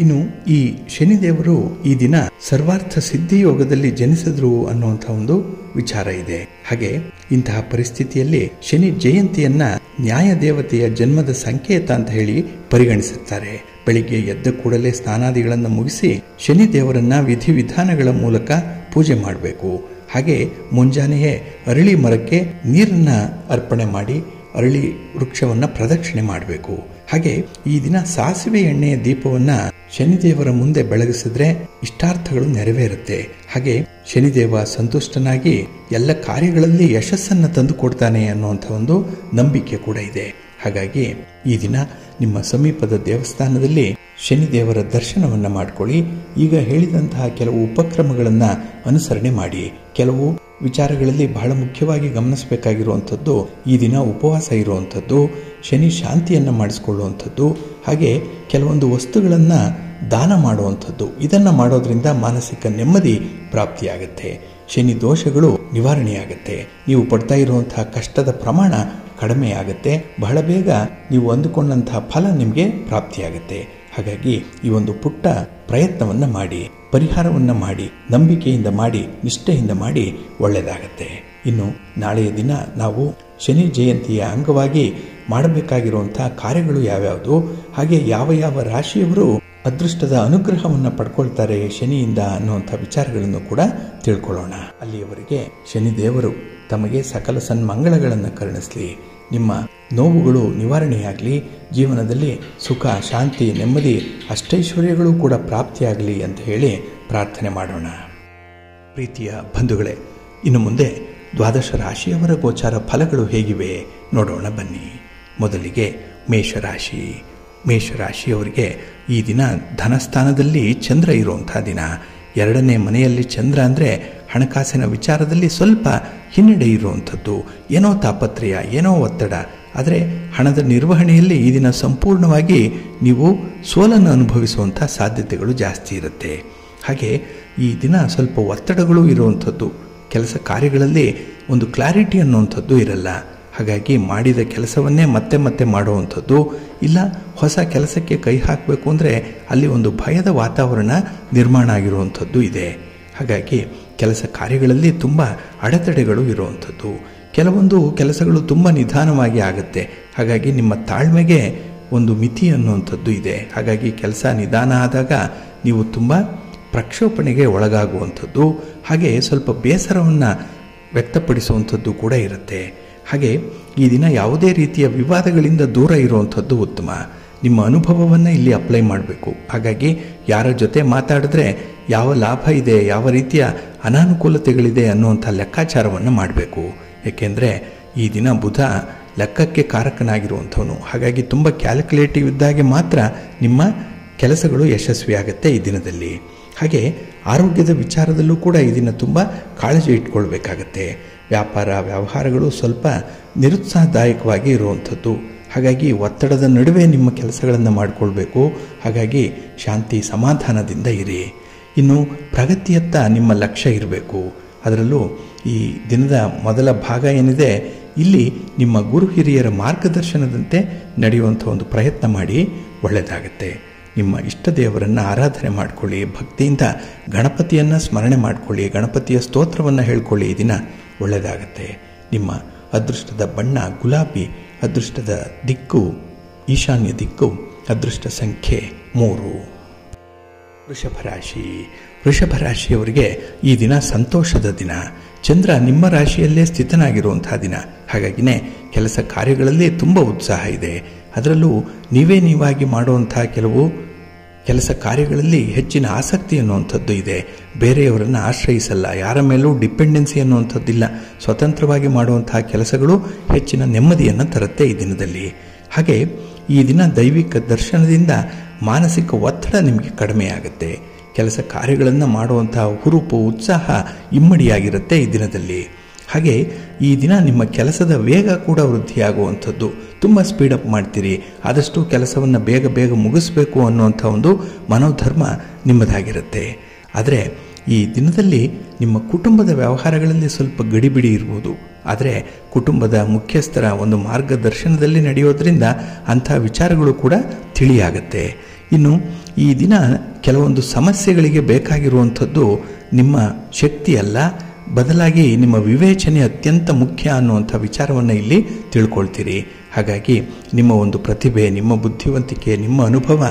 ಇನ್ನು ಈ ಶನಿದೇವರು ಈ ದಿನ ಸರ್ವಾರ್ಥ ಸಿದ್ಧಿಯೋಗದಲ್ಲಿ ಜನಿಸಿದ್ರು ಅನ್ನುವಂಥ ಒಂದು ವಿಚಾರ ಇದೆ. ಹಾಗೆ ಇಂತಹ ಪರಿಸ್ಥಿತಿಯಲ್ಲಿ ಶನಿ ಜಯಂತಿಯನ್ನ ನ್ಯಾಯ ದೇವತೆಯ ಜನ್ಮದ ಸಂಕೇತ ಅಂತ ಹೇಳಿ ಪರಿಗಣಿಸುತ್ತಾರೆ. ಬೆಳಿಗ್ಗೆ ಎದ್ದ ಕೂಡಲೇ ಸ್ನಾನಾದಿಗಳನ್ನು ಮುಗಿಸಿ ಶನಿದೇವರನ್ನ ವಿಧಿವಿಧಾನಗಳ ಮೂಲಕ ಪೂಜೆ ಮಾಡಬೇಕು. ಹಾಗೆ ಮುಂಜಾನೆಯೇ ಅರಳಿ ಮರಕ್ಕೆ ನೀರನ್ನ ಅರ್ಪಣೆ ಮಾಡಿ ಅರಳಿ ವೃಕ್ಷವನ್ನು ಪ್ರದಕ್ಷಿಣೆ ಮಾಡಬೇಕು. ಹಾಗೆ ಈ ದಿನ ಸಾಸಿವೆ ಎಣ್ಣೆಯ ದೀಪವನ್ನ ಶನಿದೇವರ ಮುಂದೆ ಬೆಳಗಿಸಿದ್ರೆ ಇಷ್ಟಾರ್ಥಗಳು ನೆರವೇರುತ್ತೆ. ಹಾಗೆ ಶನಿದೇವ ಸಂತುಷ್ಟನಾಗಿ ಎಲ್ಲ ಕಾರ್ಯಗಳಲ್ಲಿ ಯಶಸ್ಸನ್ನು ತಂದು ಕೊಡ್ತಾನೆ ಅನ್ನುವಂಥ ಒಂದು ನಂಬಿಕೆ ಕೂಡ ಇದೆ. ಹಾಗಾಗಿ ಈ ದಿನ ನಿಮ್ಮ ಸಮೀಪದ ದೇವಸ್ಥಾನದಲ್ಲಿ ಶನಿದೇವರ ದರ್ಶನವನ್ನು ಮಾಡಿಕೊಳ್ಳಿ. ಈಗ ಹೇಳಿದಂತಹ ಕೆಲವು ಉಪಕ್ರಮಗಳನ್ನು ಅನುಸರಣೆ ಮಾಡಿ. ಕೆಲವು ವಿಚಾರಗಳಲ್ಲಿ ಬಹಳ ಮುಖ್ಯವಾಗಿ ಗಮನಿಸಬೇಕಾಗಿರುವಂಥದ್ದು ಈ ದಿನ ಉಪವಾಸ ಇರುವಂಥದ್ದು, ಶನಿ ಶಾಂತಿಯನ್ನು ಮಾಡಿಸ್ಕೊಳ್ಳುವಂಥದ್ದು, ಹಾಗೆ ಕೆಲವೊಂದು ವಸ್ತುಗಳನ್ನು ದಾನ ಮಾಡುವಂಥದ್ದು. ಇದನ್ನು ಮಾಡೋದ್ರಿಂದ ಮಾನಸಿಕ ನೆಮ್ಮದಿ ಪ್ರಾಪ್ತಿಯಾಗುತ್ತೆ, ಶನಿ ದೋಷಗಳು ನಿವಾರಣೆಯಾಗುತ್ತೆ, ನೀವು ಪಡ್ತಾ ಇರುವಂತಹ ಕಷ್ಟದ ಪ್ರಮಾಣ ಕಡಿಮೆ ಆಗುತ್ತೆ, ಬಹಳ ಬೇಗ ನೀವು ಅಂದುಕೊಂಡಂತಹ ಫಲ ನಿಮಗೆ ಪ್ರಾಪ್ತಿಯಾಗುತ್ತೆ. ಹಾಗಾಗಿ ಈ ಒಂದು ಪುಟ್ಟ ಪ್ರಯತ್ನವನ್ನು ಮಾಡಿ, ಪರಿಹಾರವನ್ನು ಮಾಡಿ, ನಂಬಿಕೆಯಿಂದ ಮಾಡಿ, ನಿಷ್ಠೆಯಿಂದ ಮಾಡಿ, ಒಳ್ಳೆಯದಾಗತ್ತೆ. ಇನ್ನು ನಾಳೆಯ ದಿನ ನಾವು ಶನಿ ಜಯಂತಿಯ ಅಂಗವಾಗಿ ಮಾಡಬೇಕಾಗಿರುವಂತಹ ಕಾರ್ಯಗಳು ಯಾವ್ಯಾವುದು, ಹಾಗೆ ಯಾವ ಯಾವ ರಾಶಿಯವರು ಅದೃಷ್ಟದ ಅನುಗ್ರಹವನ್ನು ಪಡ್ಕೊಳ್ತಾರೆ ಶನಿಯಿಂದ ಅನ್ನುವಂಥ ವಿಚಾರಗಳನ್ನು ಕೂಡ ತಿಳ್ಕೊಳ್ಳೋಣ. ಅಲ್ಲಿಯವರೆಗೆ ಶನಿದೇವರು ತಮಗೆ ಸಕಲ ಸನ್ಮಂಗಳಗಳನ್ನು ಕರುಣಿಸಲಿ, ನಿಮ್ಮ ನೋವುಗಳು ನಿವಾರಣೆಯಾಗಲಿ, ಜೀವನದಲ್ಲಿ ಸುಖ, ಶಾಂತಿ, ನೆಮ್ಮದಿ, ಅಷ್ಟೈಶ್ವರ್ಯಗಳು ಕೂಡ ಪ್ರಾಪ್ತಿಯಾಗಲಿ ಅಂತ ಹೇಳಿ ಪ್ರಾರ್ಥನೆ ಮಾಡೋಣ. ಪ್ರೀತಿಯ ಬಂಧುಗಳೇ, ಇನ್ನು ಮುಂದೆ ದ್ವಾದಶ ರಾಶಿಯವರ ಗೋಚಾರ ಫಲಗಳು ಹೇಗಿವೆ ನೋಡೋಣ ಬನ್ನಿ. ಮೊದಲಿಗೆ ಮೇಷರಾಶಿ. ಮೇಷರಾಶಿಯವರಿಗೆ ಈ ದಿನ ಧನಸ್ಥಾನದಲ್ಲಿ ಚಂದ್ರ ಇರುವಂಥ ದಿನ. 2ನೇ ಮನೆಯಲ್ಲಿ ಚಂದ್ರ ಅಂದರೆ ಹಣಕಾಸಿನ ವಿಚಾರದಲ್ಲಿ ಸ್ವಲ್ಪ ಹಿನ್ನಡೆ ಇರುವಂಥದ್ದು, ಏನೋ ತಾಪತ್ರಯ, ಏನೋ ಒತ್ತಡ. ಆದರೆ ಹಣದ ನಿರ್ವಹಣೆಯಲ್ಲಿ ಈ ದಿನ ಸಂಪೂರ್ಣವಾಗಿ ನೀವು ಸೋಲನ್ನು ಅನುಭವಿಸುವಂಥ ಸಾಧ್ಯತೆಗಳು ಜಾಸ್ತಿ ಇರುತ್ತೆ. ಹಾಗೆ ಈ ದಿನ ಸ್ವಲ್ಪ ಒತ್ತಡಗಳು ಇರುವಂಥದ್ದು, ಕೆಲಸ ಕಾರ್ಯಗಳಲ್ಲಿ ಒಂದು ಕ್ಲಾರಿಟಿ ಅನ್ನುವಂಥದ್ದು ಇರಲ್ಲ. ಹಾಗಾಗಿ ಮಾಡಿದ ಕೆಲಸವನ್ನೇ ಮತ್ತೆ ಮತ್ತೆ ಮಾಡುವಂಥದ್ದು, ಇಲ್ಲ ಹೊಸ ಕೆಲಸಕ್ಕೆ ಕೈ ಹಾಕಬೇಕು ಅಂದರೆ ಅಲ್ಲಿ ಒಂದು ಭಯದ ವಾತಾವರಣ ನಿರ್ಮಾಣ ಆಗಿರುವಂಥದ್ದು ಇದೆ. ಹಾಗಾಗಿ ಕೆಲಸ ಕಾರ್ಯಗಳಲ್ಲಿ ತುಂಬ ಅಡೆತಡೆಗಳು ಇರುವಂಥದ್ದು, ಕೆಲವೊಂದು ಕೆಲಸಗಳು ತುಂಬ ನಿಧಾನವಾಗಿ ಆಗುತ್ತೆ. ಹಾಗಾಗಿ ನಿಮ್ಮ ತಾಳ್ಮೆಗೆ ಒಂದು ಮಿತಿ ಅನ್ನುವಂಥದ್ದು ಇದೆ. ಹಾಗಾಗಿ ಕೆಲಸ ನಿಧಾನ ಆದಾಗ ನೀವು ತುಂಬ ಪ್ರಕ್ಷೋಪಣೆಗೆ ಒಳಗಾಗುವಂಥದ್ದು, ಹಾಗೆ ಸ್ವಲ್ಪ ಬೇಸರವನ್ನು ವ್ಯಕ್ತಪಡಿಸುವಂಥದ್ದು ಕೂಡ ಇರುತ್ತೆ. ಹಾಗೆ ಈ ದಿನ ಯಾವುದೇ ರೀತಿಯ ವಿವಾದಗಳಿಂದ ದೂರ ಇರುವಂಥದ್ದು ಉತ್ತಮ. ನಿಮ್ಮ ಅನುಭವವನ್ನು ಇಲ್ಲಿ ಅಪ್ಲೈ ಮಾಡಬೇಕು. ಹಾಗಾಗಿ ಯಾರ ಜೊತೆ ಮಾತಾಡಿದ್ರೆ ಯಾವ ಲಾಭ ಇದೆ, ಯಾವ ರೀತಿಯ ಅನಾನುಕೂಲತೆಗಳಿದೆ ಅನ್ನುವಂಥ ಲೆಕ್ಕಾಚಾರವನ್ನು ಮಾಡಬೇಕು. ಏಕೆಂದರೆ ಈ ದಿನ ಬುಧ ಲೆಕ್ಕಕ್ಕೆ ಕಾರಕನಾಗಿರುವಂಥವನು. ಹಾಗಾಗಿ ತುಂಬ ಕ್ಯಾಲ್ಕುಲೇಟಿವ್ ಇದ್ದಾಗೆ ಮಾತ್ರ ನಿಮ್ಮ ಕೆಲಸಗಳು ಯಶಸ್ವಿಯಾಗುತ್ತೆ ಈ ದಿನದಲ್ಲಿ. ಹಾಗೆ ಆರೋಗ್ಯದ ವಿಚಾರದಲ್ಲೂ ಕೂಡ ಈ ದಿನ ತುಂಬ ಕಾಳಜಿ ಇಟ್ಕೊಳ್ಬೇಕಾಗತ್ತೆ. ವ್ಯಾಪಾರ ವ್ಯವಹಾರಗಳು ಸ್ವಲ್ಪ ನಿರುತ್ಸಾಹದಾಯಕವಾಗಿ ಇರುವಂಥದ್ದು. ಹಾಗಾಗಿ ಒತ್ತಡದ ನಡುವೆ ನಿಮ್ಮ ಕೆಲಸಗಳನ್ನು ಮಾಡಿಕೊಳ್ಬೇಕು. ಹಾಗಾಗಿ ಶಾಂತಿ ಸಮಾಧಾನದಿಂದ ಇರಿ. ಇನ್ನು ಪ್ರಗತಿಯತ್ತ ನಿಮ್ಮ ಲಕ್ಷ್ಯ ಇರಬೇಕು. ಅದರಲ್ಲೂ ಈ ದಿನದ ಮೊದಲ ಭಾಗ ಏನಿದೆ, ಇಲ್ಲಿ ನಿಮ್ಮ ಗುರು ಹಿರಿಯರ ಮಾರ್ಗದರ್ಶನದಂತೆ ನಡೆಯುವಂಥ ಒಂದು ಪ್ರಯತ್ನ ಮಾಡಿ, ಒಳ್ಳೆಯದಾಗತ್ತೆ. ನಿಮ್ಮ ಇಷ್ಟ ದೇವರನ್ನು ಆರಾಧನೆ ಮಾಡಿಕೊಳ್ಳಿ, ಭಕ್ತಿಯಿಂದ ಗಣಪತಿಯನ್ನು ಸ್ಮರಣೆ ಮಾಡಿಕೊಳ್ಳಿ, ಗಣಪತಿಯ ಸ್ತೋತ್ರವನ್ನು ಹೇಳ್ಕೊಳ್ಳಿ. ಈ ದಿನ ಒಳ್ಳೆಯದಾಗತ್ತೆ. ನಿಮ್ಮ ಅದೃಷ್ಟದ ಬಣ್ಣ ಗುಲಾಬಿ, ಅದೃಷ್ಟದ ದಿಕ್ಕು ಈಶಾನ್ಯ ದಿಕ್ಕು, ಅದೃಷ್ಟ ಸಂಖ್ಯೆ 3. ವೃಷಭರಾಶಿ. ವೃಷಭರಾಶಿಯವರಿಗೆ ಈ ದಿನ ಸಂತೋಷದ ದಿನ. ಚಂದ್ರ ನಿಮ್ಮ ರಾಶಿಯಲ್ಲೇ ಸ್ಥಿತನಾಗಿರುವಂತಹ ದಿನ. ಹಾಗಾಗಿನೇ ಕೆಲಸ ಕಾರ್ಯಗಳಲ್ಲಿ ತುಂಬ ಉತ್ಸಾಹ ಇದೆ. ಅದರಲ್ಲೂ ನೀವಾಗಿ ಮಾಡುವಂಥ ಕೆಲವು ಕೆಲಸ ಕಾರ್ಯಗಳಲ್ಲಿ ಹೆಚ್ಚಿನ ಆಸಕ್ತಿ ಅನ್ನುವಂಥದ್ದು ಇದೆ. ಬೇರೆಯವರನ್ನು ಆಶ್ರಯಿಸಲ್ಲ, ಯಾರ ಮೇಲೂ ಡಿಪೆಂಡೆನ್ಸಿ ಅನ್ನುವಂಥದ್ದಿಲ್ಲ. ಸ್ವತಂತ್ರವಾಗಿ ಮಾಡುವಂತಹ ಕೆಲಸಗಳು ಹೆಚ್ಚಿನ ನೆಮ್ಮದಿಯನ್ನು ತರುತ್ತೆ ಈ ದಿನದಲ್ಲಿ. ಹಾಗೆ ಈ ದಿನ ದೈವಿಕ ದರ್ಶನದಿಂದ ಮಾನಸಿಕ ಒತ್ತಡ ನಿಮಗೆ ಕಡಿಮೆಯಾಗುತ್ತೆ. ಕೆಲಸ ಕಾರ್ಯಗಳನ್ನು ಮಾಡುವಂತಹ ಹುರುಪು, ಉತ್ಸಾಹ ಇಮ್ಮಡಿಯಾಗಿರುತ್ತೆ ಈ ದಿನದಲ್ಲಿ. ಹಾಗೆ ಈ ದಿನ ನಿಮ್ಮ ಕೆಲಸದ ವೇಗ ಕೂಡ ವೃದ್ಧಿಯಾಗುವಂಥದ್ದು. ತುಂಬ ಸ್ಪೀಡಪ್ ಮಾಡ್ತೀರಿ, ಆದಷ್ಟು ಕೆಲಸವನ್ನು ಬೇಗ ಬೇಗ ಮುಗಿಸ್ಬೇಕು ಅನ್ನುವಂಥ ಒಂದು ಮನೋಧರ್ಮ ನಿಮ್ಮದಾಗಿರುತ್ತೆ. ಆದರೆ ಈ ದಿನದಲ್ಲಿ ನಿಮ್ಮ ಕುಟುಂಬದ ವ್ಯವಹಾರಗಳಲ್ಲಿ ಸ್ವಲ್ಪ ಗಡಿಬಿಡಿ ಇರ್ಬೋದು. ಆದರೆ ಕುಟುಂಬದ ಮುಖ್ಯಸ್ಥರ ಒಂದು ಮಾರ್ಗದರ್ಶನದಲ್ಲಿ ನಡೆಯೋದ್ರಿಂದ ಅಂಥ ವಿಚಾರಗಳು ಕೂಡ ತಿಳಿಯಾಗತ್ತೆ. ಇನ್ನು ಈ ದಿನ ಕೆಲವೊಂದು ಸಮಸ್ಯೆಗಳಿಗೆ ಬೇಕಾಗಿರುವಂಥದ್ದು ನಿಮ್ಮ ಶಕ್ತಿಯಲ್ಲ, ಬದಲಾಗಿ ನಿಮ್ಮ ವಿವೇಚನೆ ಅತ್ಯಂತ ಮುಖ್ಯ ಅನ್ನುವಂಥ ವಿಚಾರವನ್ನು ಇಲ್ಲಿ ತಿಳ್ಕೊಳ್ತೀರಿ. ಹಾಗಾಗಿ ನಿಮ್ಮ ಒಂದು ಪ್ರತಿಭೆ, ನಿಮ್ಮ ಬುದ್ಧಿವಂತಿಕೆ, ನಿಮ್ಮ ಅನುಭವ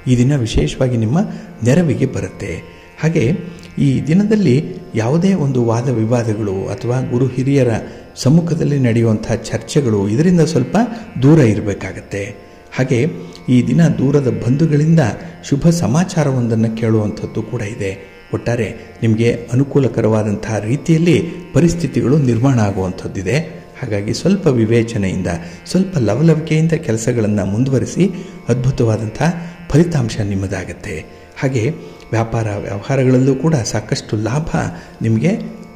ಈ ದಿನ ವಿಶೇಷವಾಗಿ ನಿಮ್ಮ ನೆರವಿಗೆ ಬರುತ್ತೆ. ಹಾಗೆ ಈ ದಿನದಲ್ಲಿ ಯಾವುದೇ ಒಂದು ವಾದ ವಿವಾದಗಳು ಅಥವಾ ಗುರು ಹಿರಿಯರ ಸಮ್ಮುಖದಲ್ಲಿ ನಡೆಯುವಂಥ ಚರ್ಚೆಗಳು, ಇದರಿಂದ ಸ್ವಲ್ಪ ದೂರ ಇರಬೇಕಾಗತ್ತೆ. ಹಾಗೆ ಈ ದಿನ ದೂರದ ಬಂಧುಗಳಿಂದ ಶುಭ ಸಮಾಚಾರವೊಂದನ್ನು ಕೇಳುವಂಥದ್ದು ಕೂಡ ಇದೆ. ಒಟ್ಟಾರೆ ನಿಮಗೆ ಅನುಕೂಲಕರವಾದಂತಹ ರೀತಿಯಲ್ಲಿ ಪರಿಸ್ಥಿತಿಗಳು ನಿರ್ಮಾಣ ಆಗುವಂಥದ್ದಿದೆ. ಹಾಗಾಗಿ ಸ್ವಲ್ಪ ವಿವೇಚನೆಯಿಂದ, ಸ್ವಲ್ಪ ಲವಲವಿಕೆಯಿಂದ ಕೆಲಸಗಳನ್ನು ಮುಂದುವರಿಸಿ ಅದ್ಭುತವಾದಂಥ ಫಲಿತಾಂಶ ನಿಮ್ಮದಾಗತ್ತೆ. ಹಾಗೆ ವ್ಯಾಪಾರ ವ್ಯವಹಾರಗಳಲ್ಲೂ ಕೂಡ ಸಾಕಷ್ಟು ಲಾಭ ನಿಮಗೆ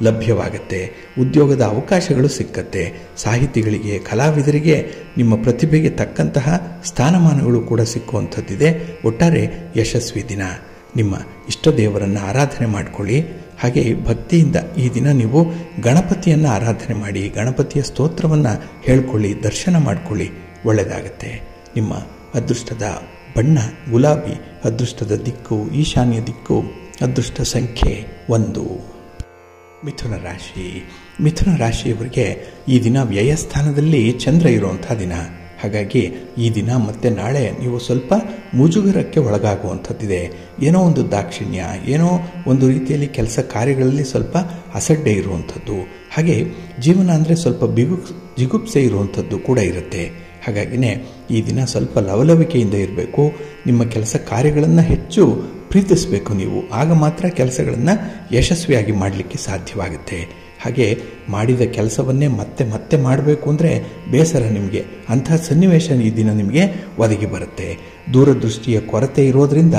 ಲಭ್ಯವಾಗುತ್ತೆ. ಉದ್ಯೋಗದ ಅವಕಾಶಗಳು ಸಿಕ್ಕತ್ತೆ. ಸಾಹಿತಿಗಳಿಗೆ, ಕಲಾವಿದರಿಗೆ ನಿಮ್ಮ ಪ್ರತಿಭೆಗೆ ತಕ್ಕಂತಹ ಸ್ಥಾನಮಾನಗಳು ಕೂಡ ಸಿಕ್ಕುವಂಥದ್ದಿದೆ. ಒಟ್ಟಾರೆ ಯಶಸ್ವಿ ದಿನ. ನಿಮ್ಮ ಇಷ್ಟ ದೇವರನ್ನು ಆರಾಧನೆ ಮಾಡಿಕೊಳ್ಳಿ. ಹಾಗೆ ಭಕ್ತಿಯಿಂದ ಈ ದಿನ ನೀವು ಗಣಪತಿಯನ್ನು ಆರಾಧನೆ ಮಾಡಿ, ಗಣಪತಿಯ ಸ್ತೋತ್ರವನ್ನು ಹೇಳ್ಕೊಳ್ಳಿ, ದರ್ಶನ ಮಾಡಿಕೊಳ್ಳಿ, ಒಳ್ಳೆಯದಾಗತ್ತೆ. ನಿಮ್ಮ ಅದೃಷ್ಟದ ಬಣ್ಣ ಗುಲಾಬಿ, ಅದೃಷ್ಟದ ದಿಕ್ಕು ಈಶಾನ್ಯ ದಿಕ್ಕು, ಅದೃಷ್ಟ ಸಂಖ್ಯೆ 1. ಮಿಥುನ ರಾಶಿ. ಮಿಥುನ ರಾಶಿಯವರಿಗೆ ಈ ದಿನ ವ್ಯಯಸ್ಥಾನದಲ್ಲಿ ಚಂದ್ರ ಇರುವಂಥ ದಿನ. ಹಾಗಾಗಿ ಈ ದಿನ ಮತ್ತು ನಾಳೆ ನೀವು ಸ್ವಲ್ಪ ಮುಜುಗರಕ್ಕೆ ಒಳಗಾಗುವಂಥದ್ದಿದೆ. ಏನೋ ಒಂದು ದಾಕ್ಷಿಣ್ಯ, ಏನೋ ಒಂದು ರೀತಿಯಲ್ಲಿ ಕೆಲಸ ಕಾರ್ಯಗಳಲ್ಲಿ ಸ್ವಲ್ಪ ಅಸಡ್ಡೆ ಇರುವಂಥದ್ದು, ಹಾಗೆ ಜೀವನ ಅಂದರೆ ಸ್ವಲ್ಪ ಜಿಗುಪ್ಸೆ ಇರುವಂಥದ್ದು ಕೂಡ ಇರುತ್ತೆ. ಹಾಗಾಗಿನೇ ಈ ದಿನ ಸ್ವಲ್ಪ ಲವಲವಿಕೆಯಿಂದ ಇರಬೇಕು. ನಿಮ್ಮ ಕೆಲಸ ಕಾರ್ಯಗಳನ್ನು ಹೆಚ್ಚು ಪ್ರೀತಿಸಬೇಕು ನೀವು. ಆಗ ಮಾತ್ರ ಕೆಲಸಗಳನ್ನು ಯಶಸ್ವಿಯಾಗಿ ಮಾಡಲಿಕ್ಕೆ ಸಾಧ್ಯವಾಗುತ್ತೆ. ಹಾಗೆ ಮಾಡಿದ ಕೆಲಸವನ್ನೇ ಮತ್ತೆ ಮತ್ತೆ ಮಾಡಬೇಕು ಅಂದರೆ ಬೇಸರ ನಿಮಗೆ. ಅಂತಹ ಸನ್ನಿವೇಶ ಈ ದಿನ ನಿಮಗೆ ಒದಗಿ ಬರುತ್ತೆ. ದೂರದೃಷ್ಟಿಯ ಕೊರತೆ ಇರೋದರಿಂದ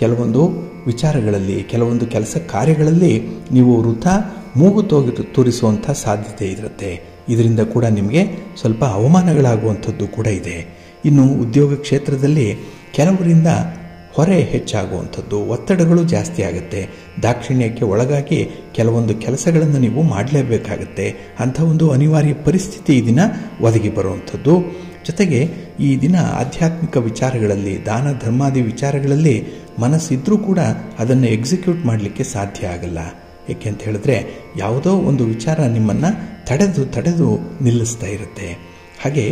ಕೆಲವೊಂದು ವಿಚಾರಗಳಲ್ಲಿ, ಕೆಲವೊಂದು ಕೆಲಸ ಕಾರ್ಯಗಳಲ್ಲಿ ನೀವು ವೃಥಾ ಮೂಗು ತೋರಿಸುವಂಥ ಸಾಧ್ಯತೆ ಇರುತ್ತೆ. ಇದರಿಂದ ಕೂಡ ನಿಮಗೆ ಸ್ವಲ್ಪ ಅವಮಾನಗಳಾಗುವಂಥದ್ದು ಕೂಡ ಇದೆ. ಇನ್ನು ಉದ್ಯೋಗ ಕ್ಷೇತ್ರದಲ್ಲಿ ಕೆಲವರಿಂದ ಹೊರೆ ಹೆಚ್ಚಾಗುವಂಥದ್ದು, ಒತ್ತಡಗಳು ಜಾಸ್ತಿ ಆಗುತ್ತೆ. ದಾಕ್ಷಿಣ್ಯಕ್ಕೆ ಒಳಗಾಗಿ ಕೆಲವೊಂದು ಕೆಲಸಗಳನ್ನು ನೀವು ಮಾಡಲೇಬೇಕಾಗತ್ತೆ. ಅಂಥ ಒಂದು ಅನಿವಾರ್ಯ ಪರಿಸ್ಥಿತಿ ಈ ದಿನ ಒದಗಿ ಬರುವಂಥದ್ದು. ಜೊತೆಗೆ ಈ ದಿನ ಆಧ್ಯಾತ್ಮಿಕ ವಿಚಾರಗಳಲ್ಲಿ, ದಾನ ಧರ್ಮಾದಿ ವಿಚಾರಗಳಲ್ಲಿ ಮನಸ್ಸಿದ್ರೂ ಕೂಡ ಅದನ್ನು ಎಕ್ಸಿಕ್ಯೂಟ್ ಮಾಡಲಿಕ್ಕೆ ಸಾಧ್ಯ ಆಗಲ್ಲ. ಏಕೆ ಅಂತ ಹೇಳಿದ್ರೆ ಯಾವುದೋ ಒಂದು ವಿಚಾರ ನಿಮ್ಮನ್ನು ತಡೆದು ನಿಲ್ಲಿಸ್ತಾ ಇರುತ್ತೆ. ಹಾಗೆ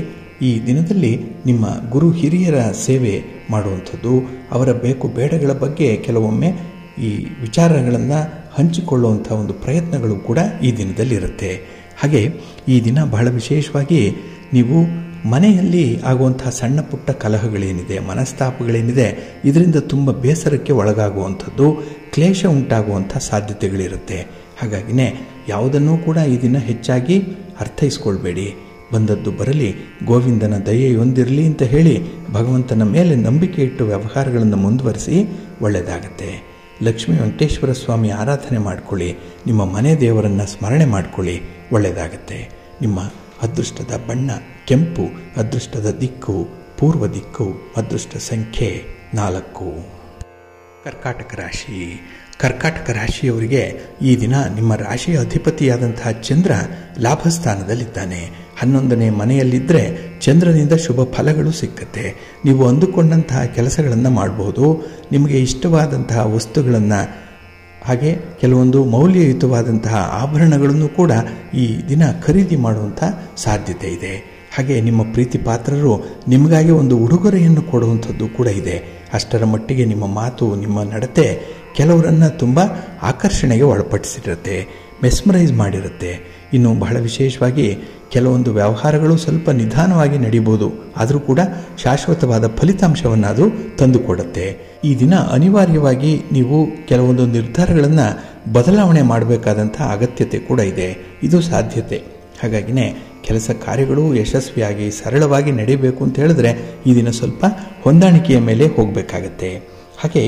ಈ ದಿನದಲ್ಲಿ ನಿಮ್ಮ ಗುರು ಹಿರಿಯರ ಸೇವೆ ಮಾಡುವಂಥದ್ದು, ಅವರ ಬೇಕು ಬೇಡಗಳ ಬಗ್ಗೆ ಕೆಲವೊಮ್ಮೆ ಈ ವಿಚಾರಗಳನ್ನು ಹಂಚಿಕೊಳ್ಳುವಂಥ ಒಂದು ಪ್ರಯತ್ನಗಳು ಕೂಡ ಈ ದಿನದಲ್ಲಿರುತ್ತೆ. ಹಾಗೆ ಈ ದಿನ ಬಹಳ ವಿಶೇಷವಾಗಿ ನೀವು ಮನೆಯಲ್ಲಿ ಆಗುವಂಥ ಸಣ್ಣ ಪುಟ್ಟ ಕಲಹಗಳೇನಿದೆ, ಮನಸ್ತಾಪಗಳೇನಿದೆ, ಇದರಿಂದ ತುಂಬ ಬೇಸರಕ್ಕೆ ಒಳಗಾಗುವಂಥದ್ದು, ಕ್ಲೇಶ ಉಂಟಾಗುವಂಥ ಸಾಧ್ಯತೆಗಳಿರುತ್ತೆ. ಹಾಗಾಗಿನೇ ಯಾವುದನ್ನೂ ಕೂಡ ಈ ದಿನ ಹೆಚ್ಚಾಗಿ ಅರ್ಥೈಸ್ಕೊಳ್ಬೇಡಿ. ಬಂದದ್ದು ಬರಲಿ, ಗೋವಿಂದನ ದಯೆಯೊಂದಿರಲಿ ಅಂತ ಹೇಳಿ ಭಗವಂತನ ಮೇಲೆ ನಂಬಿಕೆ ಇಟ್ಟು ವ್ಯವಹಾರಗಳನ್ನು ಮುಂದುವರಿಸಿ ಒಳ್ಳೆಯದಾಗತ್ತೆ. ಲಕ್ಷ್ಮೀ ವೆಂಕಟೇಶ್ವರ ಸ್ವಾಮಿ ಆರಾಧನೆ ಮಾಡಿಕೊಳ್ಳಿ. ನಿಮ್ಮ ಮನೆ ದೇವರನ್ನು ಸ್ಮರಣೆ ಮಾಡಿಕೊಳ್ಳಿ, ಒಳ್ಳೆಯದಾಗತ್ತೆ. ನಿಮ್ಮ ಅದೃಷ್ಟದ ಬಣ್ಣ ಕೆಂಪು, ಅದೃಷ್ಟದ ದಿಕ್ಕು ಪೂರ್ವ ದಿಕ್ಕು, ಅದೃಷ್ಟ ಸಂಖ್ಯೆ 4. ಕರ್ಕಾಟಕ ರಾಶಿ. ಕರ್ಕಾಟಕ ರಾಶಿಯವರಿಗೆ ಈ ದಿನ ನಿಮ್ಮ ರಾಶಿಯ ಅಧಿಪತಿಯಾದಂತಹ ಚಂದ್ರ ಲಾಭಸ್ಥಾನದಲ್ಲಿದ್ದಾನೆ. 11ನೇ ಮನೆಯಲ್ಲಿದ್ದರೆ ಚಂದ್ರನಿಂದ ಶುಭ ಫಲಗಳು ಸಿಕ್ಕತ್ತೆ. ನೀವು ಅಂದುಕೊಂಡಂತಹ ಕೆಲಸಗಳನ್ನು ಮಾಡಬಹುದು. ನಿಮಗೆ ಇಷ್ಟವಾದಂತಹ ವಸ್ತುಗಳನ್ನು, ಹಾಗೆ ಕೆಲವೊಂದು ಮೌಲ್ಯಯುತವಾದಂತಹ ಆಭರಣಗಳನ್ನು ಕೂಡ ಈ ದಿನ ಖರೀದಿ ಮಾಡುವಂಥ ಸಾಧ್ಯತೆ ಇದೆ. ಹಾಗೆ ನಿಮ್ಮ ಪ್ರೀತಿ ಪಾತ್ರರು ನಿಮಗಾಗಿ ಒಂದು ಉಡುಗೊರೆಯನ್ನು ಕೊಡುವಂಥದ್ದು ಕೂಡ ಇದೆ. ಅಷ್ಟರ ಮಟ್ಟಿಗೆ ನಿಮ್ಮ ಮಾತು, ನಿಮ್ಮ ನಡತೆ ಕೆಲವರನ್ನು ತುಂಬ ಆಕರ್ಷಣೆಗೆ ಒಳಪಡಿಸಿರುತ್ತೆ, ಮೆಸ್ಮರೈಸ್ ಮಾಡಿರುತ್ತೆ. ಇನ್ನು ಬಹಳ ವಿಶೇಷವಾಗಿ ಕೆಲವೊಂದು ವ್ಯವಹಾರಗಳು ಸ್ವಲ್ಪ ನಿಧಾನವಾಗಿ ನಡೀಬೋದು, ಆದರೂ ಕೂಡ ಶಾಶ್ವತವಾದ ಫಲಿತಾಂಶವನ್ನು ಅದು ತಂದುಕೊಡುತ್ತೆ. ಈ ದಿನ ಅನಿವಾರ್ಯವಾಗಿ ನೀವು ಕೆಲವೊಂದು ನಿರ್ಧಾರಗಳನ್ನು ಬದಲಾವಣೆ ಮಾಡಬೇಕಾದಂಥ ಅಗತ್ಯತೆ ಕೂಡ ಇದೆ. ಇದು ಸಾಧ್ಯತೆ. ಹಾಗಾಗಿನೇ ಕೆಲಸ ಕಾರ್ಯಗಳು ಯಶಸ್ವಿಯಾಗಿ ಸರಳವಾಗಿ ನಡೀಬೇಕು ಅಂತ ಹೇಳಿದ್ರೆ ಈ ದಿನ ಸ್ವಲ್ಪ ಹೊಂದಾಣಿಕೆಯ ಮೇಲೆ ಹೋಗಬೇಕಾಗತ್ತೆ. ಹಾಗೆ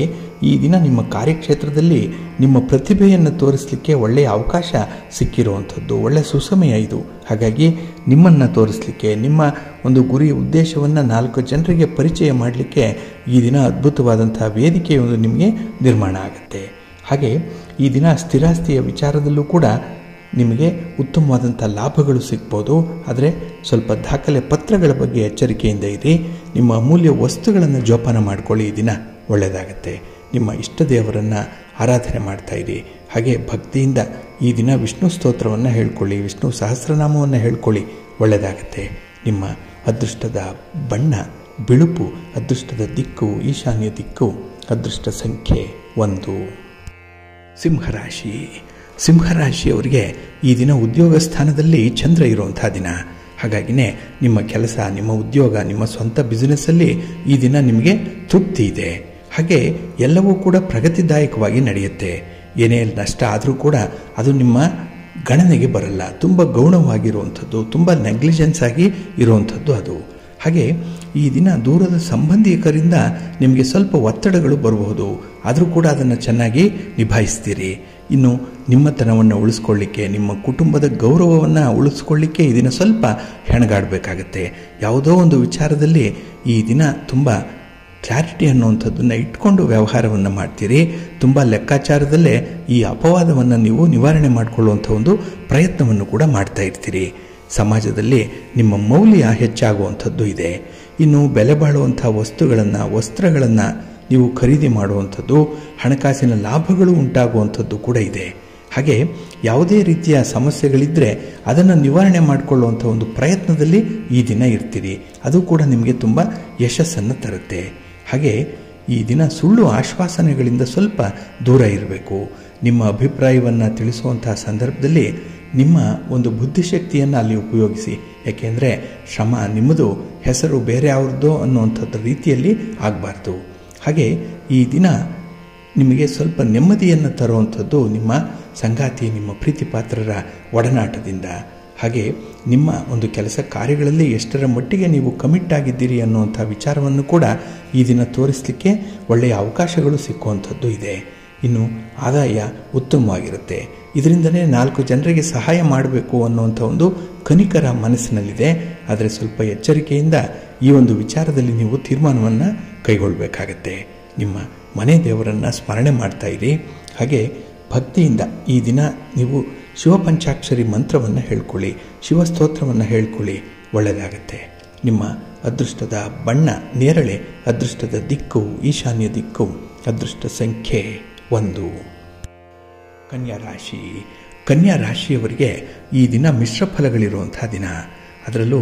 ಈ ದಿನ ನಿಮ್ಮ ಕಾರ್ಯಕ್ಷೇತ್ರದಲ್ಲಿ ನಿಮ್ಮ ಪ್ರತಿಭೆಯನ್ನು ತೋರಿಸಲಿಕ್ಕೆ ಒಳ್ಳೆಯ ಅವಕಾಶ ಸಿಕ್ಕಿರುವಂಥದ್ದು, ಒಳ್ಳೆಯ ಸುಸಮಯ ಇದು. ಹಾಗಾಗಿ ನಿಮ್ಮನ್ನು ತೋರಿಸಲಿಕ್ಕೆ, ನಿಮ್ಮ ಒಂದು ಗುರಿ ಉದ್ದೇಶವನ್ನು 4 ಜನರಿಗೆ ಪರಿಚಯ ಮಾಡಲಿಕ್ಕೆ ಈ ದಿನ ಅದ್ಭುತವಾದಂಥ ವೇದಿಕೆಯೊಂದು ನಿಮಗೆ ನಿರ್ಮಾಣ ಆಗುತ್ತೆ. ಹಾಗೆ ಈ ದಿನ ಸ್ಥಿರಾಸ್ತಿಯ ವಿಚಾರದಲ್ಲೂ ಕೂಡ ನಿಮಗೆ ಉತ್ತಮವಾದಂಥ ಲಾಭಗಳು ಸಿಗ್ಬೋದು. ಆದರೆ ಸ್ವಲ್ಪ ದಾಖಲೆ ಪತ್ರಗಳ ಬಗ್ಗೆ ಎಚ್ಚರಿಕೆಯಿಂದ ಇರಿ. ನಿಮ್ಮ ಅಮೂಲ್ಯ ವಸ್ತುಗಳನ್ನು ಜೋಪಾನ ಮಾಡಿಕೊಳ್ಳಿ. ಈ ದಿನ ಒಳ್ಳೆಯದಾಗತ್ತೆ. ನಿಮ್ಮ ಇಷ್ಟ ದೇವರನ್ನು ಆರಾಧನೆ ಮಾಡ್ತಾ ಇರಿ. ಹಾಗೆ ಭಕ್ತಿಯಿಂದ ಈ ದಿನ ವಿಷ್ಣು ಸ್ತೋತ್ರವನ್ನು ಹೇಳ್ಕೊಳ್ಳಿ, ವಿಷ್ಣು ಸಹಸ್ರನಾಮವನ್ನು ಹೇಳ್ಕೊಳ್ಳಿ, ಒಳ್ಳೆಯದಾಗತ್ತೆ. ನಿಮ್ಮ ಅದೃಷ್ಟದ ಬಣ್ಣ ಬಿಳುಪು, ಅದೃಷ್ಟದ ದಿಕ್ಕು ಈಶಾನ್ಯ ದಿಕ್ಕು, ಅದೃಷ್ಟ ಸಂಖ್ಯೆ 1. ಸಿಂಹರಾಶಿ. ಸಿಂಹರಾಶಿಯವರಿಗೆ ಈ ದಿನ ಉದ್ಯೋಗ ಸ್ಥಾನದಲ್ಲಿ ಚಂದ್ರ ಇರುವಂಥ ದಿನ. ಹಾಗಾಗಿನೇ ನಿಮ್ಮ ಕೆಲಸ, ನಿಮ್ಮ ಉದ್ಯೋಗ, ನಿಮ್ಮ ಸ್ವಂತ ಬಿಸ್ನೆಸ್ಸಲ್ಲಿ ಈ ದಿನ ನಿಮಗೆ ತೃಪ್ತಿ ಇದೆ. ಹಾಗೆ ಎಲ್ಲವೂ ಕೂಡ ಪ್ರಗತಿದಾಯಕವಾಗಿ ನಡೆಯುತ್ತೆ. ಏನೇ ನಷ್ಟ ಆದರೂ ಕೂಡ ಅದು ನಿಮ್ಮ ಗಣನೆಗೆ ಬರಲ್ಲ. ತುಂಬ ಗೌಣವಾಗಿರುವಂಥದ್ದು, ತುಂಬ ನೆಗ್ಲಿಜೆನ್ಸ್ ಆಗಿ ಇರುವಂಥದ್ದು ಅದು. ಹಾಗೆ ಈ ದಿನ ದೂರದ ಸಂಬಂಧಿಕರಿಂದ ನಿಮಗೆ ಸ್ವಲ್ಪ ಒತ್ತಡಗಳು ಬರಬಹುದು, ಆದರೂ ಕೂಡ ಅದನ್ನು ಚೆನ್ನಾಗಿ ನಿಭಾಯಿಸ್ತೀರಿ. ಇನ್ನು ನಿಮ್ಮತನವನ್ನು ಉಳಿಸ್ಕೊಳ್ಳಿಕ್ಕೆ, ನಿಮ್ಮ ಕುಟುಂಬದ ಗೌರವವನ್ನು ಉಳಿಸ್ಕೊಳ್ಳಿಕ್ಕೆ ಈ ದಿನ ಸ್ವಲ್ಪ ಹೆಣಗಾಡಬೇಕಾಗತ್ತೆ. ಯಾವುದೋ ಒಂದು ವಿಚಾರದಲ್ಲಿ ಈ ದಿನ ತುಂಬ ಕ್ಲಾರಿಟಿ ಅನ್ನುವಂಥದ್ದನ್ನು ಇಟ್ಕೊಂಡು ವ್ಯವಹಾರವನ್ನು ಮಾಡ್ತೀರಿ. ತುಂಬ ಲೆಕ್ಕಾಚಾರದಲ್ಲೇ ಈ ಅಪವಾದವನ್ನು ನೀವು ನಿವಾರಣೆ ಮಾಡಿಕೊಳ್ಳುವಂಥ ಒಂದು ಪ್ರಯತ್ನವನ್ನು ಕೂಡ ಮಾಡ್ತಾ ಇರ್ತೀರಿ. ಸಮಾಜದಲ್ಲಿ ನಿಮ್ಮ ಮೌಲ್ಯ ಹೆಚ್ಚಾಗುವಂಥದ್ದು ಇದೆ. ಇನ್ನು ಬೆಲೆ ಬಾಳುವಂಥ ವಸ್ತುಗಳನ್ನು, ವಸ್ತ್ರಗಳನ್ನು ನೀವು ಖರೀದಿ ಮಾಡುವಂಥದ್ದು, ಹಣಕಾಸಿನ ಲಾಭಗಳು ಉಂಟಾಗುವಂಥದ್ದು ಕೂಡ ಇದೆ. ಹಾಗೆ ಯಾವುದೇ ರೀತಿಯ ಸಮಸ್ಯೆಗಳಿದ್ದರೆ ಅದನ್ನು ನಿವಾರಣೆ ಮಾಡಿಕೊಳ್ಳುವಂಥ ಒಂದು ಪ್ರಯತ್ನದಲ್ಲಿ ಈ ದಿನ ಇರ್ತೀರಿ. ಅದು ಕೂಡ ನಿಮಗೆ ತುಂಬ ಯಶಸ್ಸನ್ನು ತರುತ್ತೆ. ಹಾಗೆ ಈ ದಿನ ಸುಳ್ಳು ಆಶ್ವಾಸನೆಗಳಿಂದ ಸ್ವಲ್ಪ ದೂರ ಇರಬೇಕು. ನಿಮ್ಮ ಅಭಿಪ್ರಾಯವನ್ನು ತಿಳಿಸುವಂತಹ ಸಂದರ್ಭದಲ್ಲಿ ನಿಮ್ಮ ಒಂದು ಬುದ್ಧಿಶಕ್ತಿಯನ್ನು ಅಲ್ಲಿ ಉಪಯೋಗಿಸಿ. ಯಾಕೆಂದರೆ ಶ್ರಮ ನಿಮ್ಮದು, ಹೆಸರು ಬೇರೆ ಯಾವ್ರದ್ದೋ ಅನ್ನುವಂಥದ್ದು ರೀತಿಯಲ್ಲಿ ಆಗಬಾರ್ದು. ಹಾಗೆ ಈ ದಿನ ನಿಮಗೆ ಸ್ವಲ್ಪ ನೆಮ್ಮದಿಯನ್ನು ತರುವಂಥದ್ದು ನಿಮ್ಮ ಸಂಗಾತಿ, ನಿಮ್ಮ ಪ್ರೀತಿ ಪಾತ್ರರ ಒಡನಾಟದಿಂದ. ಹಾಗೆ ನಿಮ್ಮ ಒಂದು ಕೆಲಸ ಕಾರ್ಯಗಳಲ್ಲಿ ಎಷ್ಟರ ಮಟ್ಟಿಗೆ ನೀವು ಕಮಿಟ್ ಆಗಿದ್ದೀರಿ ಅನ್ನುವಂಥ ವಿಚಾರವನ್ನು ಕೂಡ ಈ ದಿನ ತೋರಿಸಲಿಕ್ಕೆ ಒಳ್ಳೆಯ ಅವಕಾಶಗಳು ಸಿಕ್ಕುವಂಥದ್ದು ಇದೆ. ಇನ್ನು ಆದಾಯ ಉತ್ತಮವಾಗಿರುತ್ತೆ. ಇದರಿಂದನೇ 4 ಜನರಿಗೆ ಸಹಾಯ ಮಾಡಬೇಕು ಅನ್ನುವಂಥ ಒಂದು ಕನಿಕರ ಮನಸ್ಸಿನಲ್ಲಿದೆ. ಆದರೆ ಸ್ವಲ್ಪ ಎಚ್ಚರಿಕೆಯಿಂದ ಈ ಒಂದು ವಿಚಾರದಲ್ಲಿ ನೀವು ತೀರ್ಮಾನವನ್ನು ಕೈಗೊಳ್ಳಬೇಕಾಗತ್ತೆ. ನಿಮ್ಮ ಮನೆ ದೇವರನ್ನು ಸ್ಮರಣೆ ಮಾಡ್ತಾ ಇರಿ. ಹಾಗೆ ಭಕ್ತಿಯಿಂದ ಈ ದಿನ ನೀವು ಶಿವಪಂಚಾಕ್ಷರಿ ಮಂತ್ರವನ್ನು ಹೇಳ್ಕೊಳ್ಳಿ, ಶಿವಸ್ತೋತ್ರವನ್ನು ಹೇಳ್ಕೊಳ್ಳಿ, ಒಳ್ಳೆಯದಾಗತ್ತೆ. ನಿಮ್ಮ ಅದೃಷ್ಟದ ಬಣ್ಣ ನೇರಳೆ, ಅದೃಷ್ಟದ ದಿಕ್ಕು ಈಶಾನ್ಯ ದಿಕ್ಕು, ಅದೃಷ್ಟ ಸಂಖ್ಯೆ 1. ಕನ್ಯಾ ರಾಶಿ. ಕನ್ಯಾ ರಾಶಿಯವರಿಗೆ ಈ ದಿನ ಮಿಶ್ರ ಫಲಗಳಿರುವಂಥ ದಿನ. ಅದರಲ್ಲೂ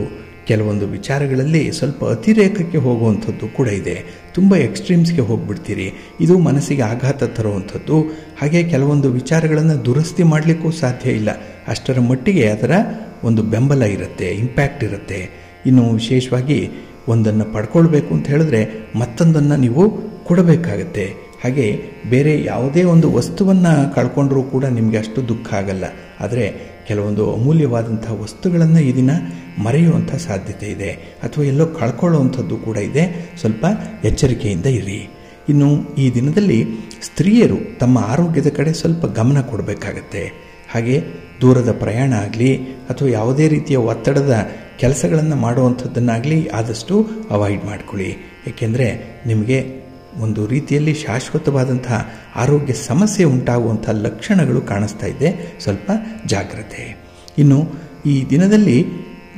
ಕೆಲವೊಂದು ವಿಚಾರಗಳಲ್ಲಿ ಸ್ವಲ್ಪ ಅತಿರೇಕಕ್ಕೆ ಹೋಗುವಂಥದ್ದು ಕೂಡ ಇದೆ. ತುಂಬ ಎಕ್ಸ್ಟ್ರೀಮ್ಸ್ಗೆ ಹೋಗ್ಬಿಡ್ತೀರಿ. ಇದು ಮನಸ್ಸಿಗೆ ಆಘಾತ ತರುವಂಥದ್ದು. ಹಾಗೆ ಕೆಲವೊಂದು ವಿಚಾರಗಳನ್ನು ದುರಸ್ತಿ ಮಾಡಲಿಕ್ಕೂ ಸಾಧ್ಯ ಇಲ್ಲ. ಅಷ್ಟರ ಮಟ್ಟಿಗೆ ಅದರ ಒಂದು ಬೆಂಬಲ ಇರುತ್ತೆ, ಇಂಪ್ಯಾಕ್ಟ್ ಇರುತ್ತೆ. ಇನ್ನು ವಿಶೇಷವಾಗಿ ಒಂದನ್ನು ಪಡ್ಕೊಳ್ಬೇಕು ಅಂತ ಹೇಳಿದ್ರೆ ಮತ್ತೊಂದನ್ನು ನೀವು ಕೊಡಬೇಕಾಗತ್ತೆ. ಹಾಗೆ ಬೇರೆ ಯಾವುದೇ ಒಂದು ವಸ್ತುವನ್ನು ಕಳ್ಕೊಂಡ್ರೂ ಕೂಡ ನಿಮಗೆ ಅಷ್ಟು ದುಃಖ ಆಗಲ್ಲ. ಆದರೆ ಕೆಲವೊಂದು ಅಮೂಲ್ಯವಾದಂಥ ವಸ್ತುಗಳನ್ನು ಈ ದಿನ ಮರೆಯುವಂಥ ಸಾಧ್ಯತೆ ಇದೆ, ಅಥವಾ ಎಲ್ಲೋ ಕಳ್ಕೊಳ್ಳುವಂಥದ್ದು ಕೂಡ ಇದೆ. ಸ್ವಲ್ಪ ಎಚ್ಚರಿಕೆಯಿಂದ ಇರಿ. ಇನ್ನು ಈ ದಿನದಲ್ಲಿ ಸ್ತ್ರೀಯರು ತಮ್ಮ ಆರೋಗ್ಯದ ಕಡೆ ಸ್ವಲ್ಪ ಗಮನ ಕೊಡಬೇಕಾಗತ್ತೆ. ಹಾಗೆ ದೂರದ ಪ್ರಯಾಣ ಆಗಲಿ ಅಥವಾ ಯಾವುದೇ ರೀತಿಯ ಒತ್ತಡದ ಕೆಲಸಗಳನ್ನು ಮಾಡುವಂಥದ್ದನ್ನಾಗಲಿ ಆದಷ್ಟು ಅವಾಯ್ಡ್ ಮಾಡ್ಕೊಳ್ಳಿ. ಏಕೆಂದರೆ ನಿಮಗೆ ಒಂದು ರೀತಿಯಲ್ಲಿ ಶಾಶ್ವತವಾದಂತಹ ಆರೋಗ್ಯ ಸಮಸ್ಯೆ ಉಂಟಾಗುವಂಥ ಲಕ್ಷಣಗಳು ಕಾಣಿಸ್ತಾ ಇದೆ. ಸ್ವಲ್ಪ ಜಾಗ್ರತೆ. ಇನ್ನು ಈ ದಿನದಲ್ಲಿ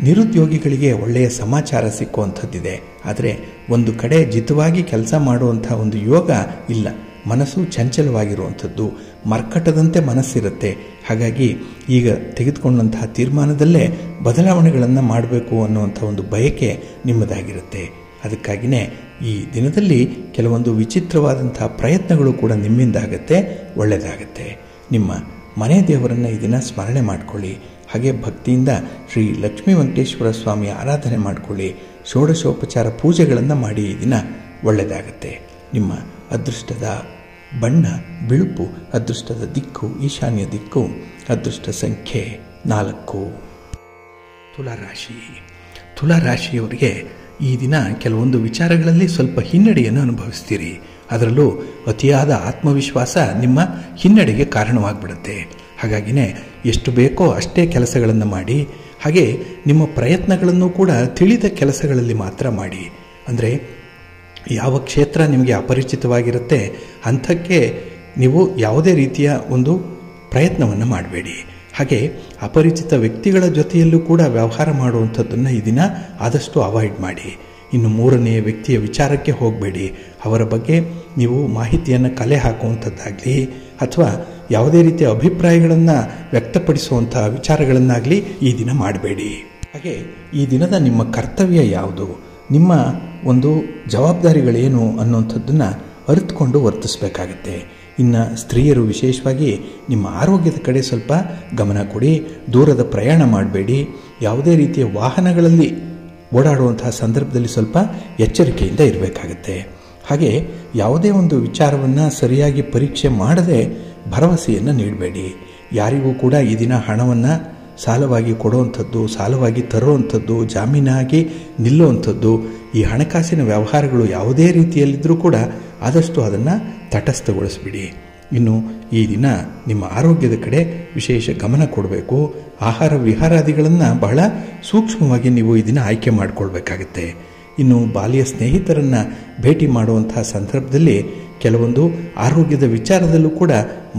ನಿರುದ್ಯೋಗಿಗಳಿಗೆ ಒಳ್ಳೆಯ ಸಮಾಚಾರ ಸಿಕ್ಕುವಂಥದ್ದಿದೆ. ಆದರೆ ಒಂದು ಕಡೆ ಜಿತವಾಗಿ ಕೆಲಸ ಮಾಡುವಂಥ ಒಂದು ಯೋಗ ಇಲ್ಲ. ಮನಸ್ಸು ಚಂಚಲವಾಗಿರುವಂಥದ್ದು, ಮರ್ಕಟದಂತೆ ಮನಸ್ಸಿರುತ್ತೆ. ಹಾಗಾಗಿ ಈಗ ತೆಗೆದುಕೊಂಡಂತಹ ತೀರ್ಮಾನದಲ್ಲೇ ಬದಲಾವಣೆಗಳನ್ನು ಮಾಡಬೇಕು ಅನ್ನುವಂಥ ಒಂದು ಬಯಕೆ ನಿಮ್ಮದಾಗಿರುತ್ತೆ. ಅದಕ್ಕಾಗಿಯೇ ಈ ದಿನದಲ್ಲಿ ಕೆಲವೊಂದು ವಿಚಿತ್ರವಾದಂಥ ಪ್ರಯತ್ನಗಳು ಕೂಡ ನಿಮ್ಮಿಂದ ಆಗುತ್ತೆ, ಒಳ್ಳೆಯದಾಗತ್ತೆ. ನಿಮ್ಮ ಮನೆ ದೇವರನ್ನು ಈ ದಿನ ಸ್ಮರಣೆ ಮಾಡಿಕೊಳ್ಳಿ. ಹಾಗೆ ಭಕ್ತಿಯಿಂದ ಶ್ರೀ ಲಕ್ಷ್ಮೀ ವೆಂಕಟೇಶ್ವರ ಸ್ವಾಮಿಯ ಆರಾಧನೆ ಮಾಡಿಕೊಳ್ಳಿ. ಷೋಡಶೋಪಚಾರ ಪೂಜೆಗಳನ್ನು ಮಾಡಿ ಈ ದಿನ ಒಳ್ಳೆಯದಾಗತ್ತೆ. ನಿಮ್ಮ ಅದೃಷ್ಟದ ಬಣ್ಣ ಬಿಳುಪು, ಅದೃಷ್ಟದ ದಿಕ್ಕು ಈಶಾನ್ಯ ದಿಕ್ಕು, ಅದೃಷ್ಟ ಸಂಖ್ಯೆ 4. ತುಲಾರಾಶಿ. ತುಲಾರಾಶಿಯವರಿಗೆ ಈ ದಿನ ಕೆಲವೊಂದು ವಿಚಾರಗಳಲ್ಲಿ ಸ್ವಲ್ಪ ಹಿನ್ನಡೆಯನ್ನು ಅನುಭವಿಸ್ತೀರಿ. ಅದರಲ್ಲೂ ಅತಿಯಾದ ಆತ್ಮವಿಶ್ವಾಸ ನಿಮ್ಮ ಹಿನ್ನಡೆಗೆ ಕಾರಣವಾಗಿಬಿಡುತ್ತೆ. ಹಾಗಾಗಿನೇ ಎಷ್ಟು ಬೇಕೋ ಅಷ್ಟೇ ಕೆಲಸಗಳನ್ನು ಮಾಡಿ. ಹಾಗೆ ನಿಮ್ಮ ಪ್ರಯತ್ನಗಳನ್ನು ಕೂಡ ತಿಳಿದ ಕೆಲಸಗಳಲ್ಲಿ ಮಾತ್ರ ಮಾಡಿ. ಅಂದರೆ ಯಾವ ಕ್ಷೇತ್ರ ನಿಮಗೆ ಅಪರಿಚಿತವಾಗಿರುತ್ತೆ ಅಂಥಕ್ಕೆ ನೀವು ಯಾವುದೇ ರೀತಿಯ ಒಂದು ಪ್ರಯತ್ನವನ್ನು ಮಾಡಬೇಡಿ. ಹಾಗೆ ಅಪರಿಚಿತ ವ್ಯಕ್ತಿಗಳ ಜೊತೆಯಲ್ಲೂ ಕೂಡ ವ್ಯವಹಾರ ಮಾಡುವಂಥದ್ದನ್ನು ಈ ದಿನ ಆದಷ್ಟು ಅವಾಯ್ಡ್ ಮಾಡಿ. ಇನ್ನು 3ನೇ ವ್ಯಕ್ತಿಯ ವಿಚಾರಕ್ಕೆ ಹೋಗಬೇಡಿ. ಅವರ ಬಗ್ಗೆ ನೀವು ಮಾಹಿತಿಯನ್ನು ಕಲೆ ಹಾಕುವಂಥದ್ದಾಗಲಿ ಅಥವಾ ಯಾವುದೇ ರೀತಿಯ ಅಭಿಪ್ರಾಯಗಳನ್ನು ವ್ಯಕ್ತಪಡಿಸುವಂಥ ವಿಚಾರಗಳನ್ನಾಗಲಿ ಈ ದಿನ ಮಾಡಬೇಡಿ. ಹಾಗೆ ಈ ದಿನದ ನಿಮ್ಮ ಕರ್ತವ್ಯ ಯಾವುದು, ನಿಮ್ಮ ಒಂದು ಜವಾಬ್ದಾರಿಗಳೇನು ಅನ್ನುವಂಥದ್ದನ್ನು ಅರಿತುಕೊಂಡು ವರ್ತಿಸಬೇಕಾಗತ್ತೆ. ಇನ್ನು ಸ್ತ್ರೀಯರು ವಿಶೇಷವಾಗಿ ನಿಮ್ಮ ಆರೋಗ್ಯದ ಕಡೆ ಸ್ವಲ್ಪ ಗಮನ ಕೊಡಿ. ದೂರದ ಪ್ರಯಾಣ ಮಾಡಬೇಡಿ. ಯಾವುದೇ ರೀತಿಯ ವಾಹನಗಳಲ್ಲಿ ಓಡಾಡುವಂತಹ ಸಂದರ್ಭದಲ್ಲಿ ಸ್ವಲ್ಪ ಎಚ್ಚರಿಕೆಯಿಂದ ಇರಬೇಕಾಗತ್ತೆ. ಹಾಗೆ ಯಾವುದೇ ಒಂದು ವಿಚಾರವನ್ನು ಸರಿಯಾಗಿ ಪರೀಕ್ಷೆ ಮಾಡದೆ ಭರವಸೆಯನ್ನು ನೀಡಬೇಡಿ. ಯಾರಿಗೂ ಕೂಡ ಈ ದಿನ ಹಣವನ್ನು ಸಾಲವಾಗಿ ಕೊಡುವಂಥದ್ದು, ಸಾಲವಾಗಿ ತರುವಂಥದ್ದು, ಜಾಮೀನಾಗಿ ನಿಲ್ಲುವಂಥದ್ದು, ಈ ಹಣಕಾಸಿನ ವ್ಯವಹಾರಗಳು ಯಾವುದೇ ರೀತಿಯಲ್ಲಿದ್ದರೂ ಕೂಡ ಆದಷ್ಟು ಅದನ್ನು ತಟಸ್ಥಗೊಳಿಸ್ಬಿಡಿ. ಇನ್ನು ಈ ದಿನ ನಿಮ್ಮ ಆರೋಗ್ಯದ ಕಡೆ ವಿಶೇಷ ಗಮನ ಕೊಡಬೇಕು. ಆಹಾರ ವಿಹಾರಾದಿಗಳನ್ನು ಬಹಳ ಸೂಕ್ಷ್ಮವಾಗಿ ನೀವು ಈ ದಿನ ಆಯ್ಕೆ ಮಾಡಿಕೊಳ್ಬೇಕಾಗತ್ತೆ. ಇನ್ನು ಬಾಲ್ಯ ಸ್ನೇಹಿತರನ್ನು ಭೇಟಿ ಮಾಡುವಂತಹ ಸಂದರ್ಭದಲ್ಲಿ ಕೆಲವೊಂದು ಆರೋಗ್ಯದ ವಿಚಾರದಲ್ಲೂ ಕೂಡ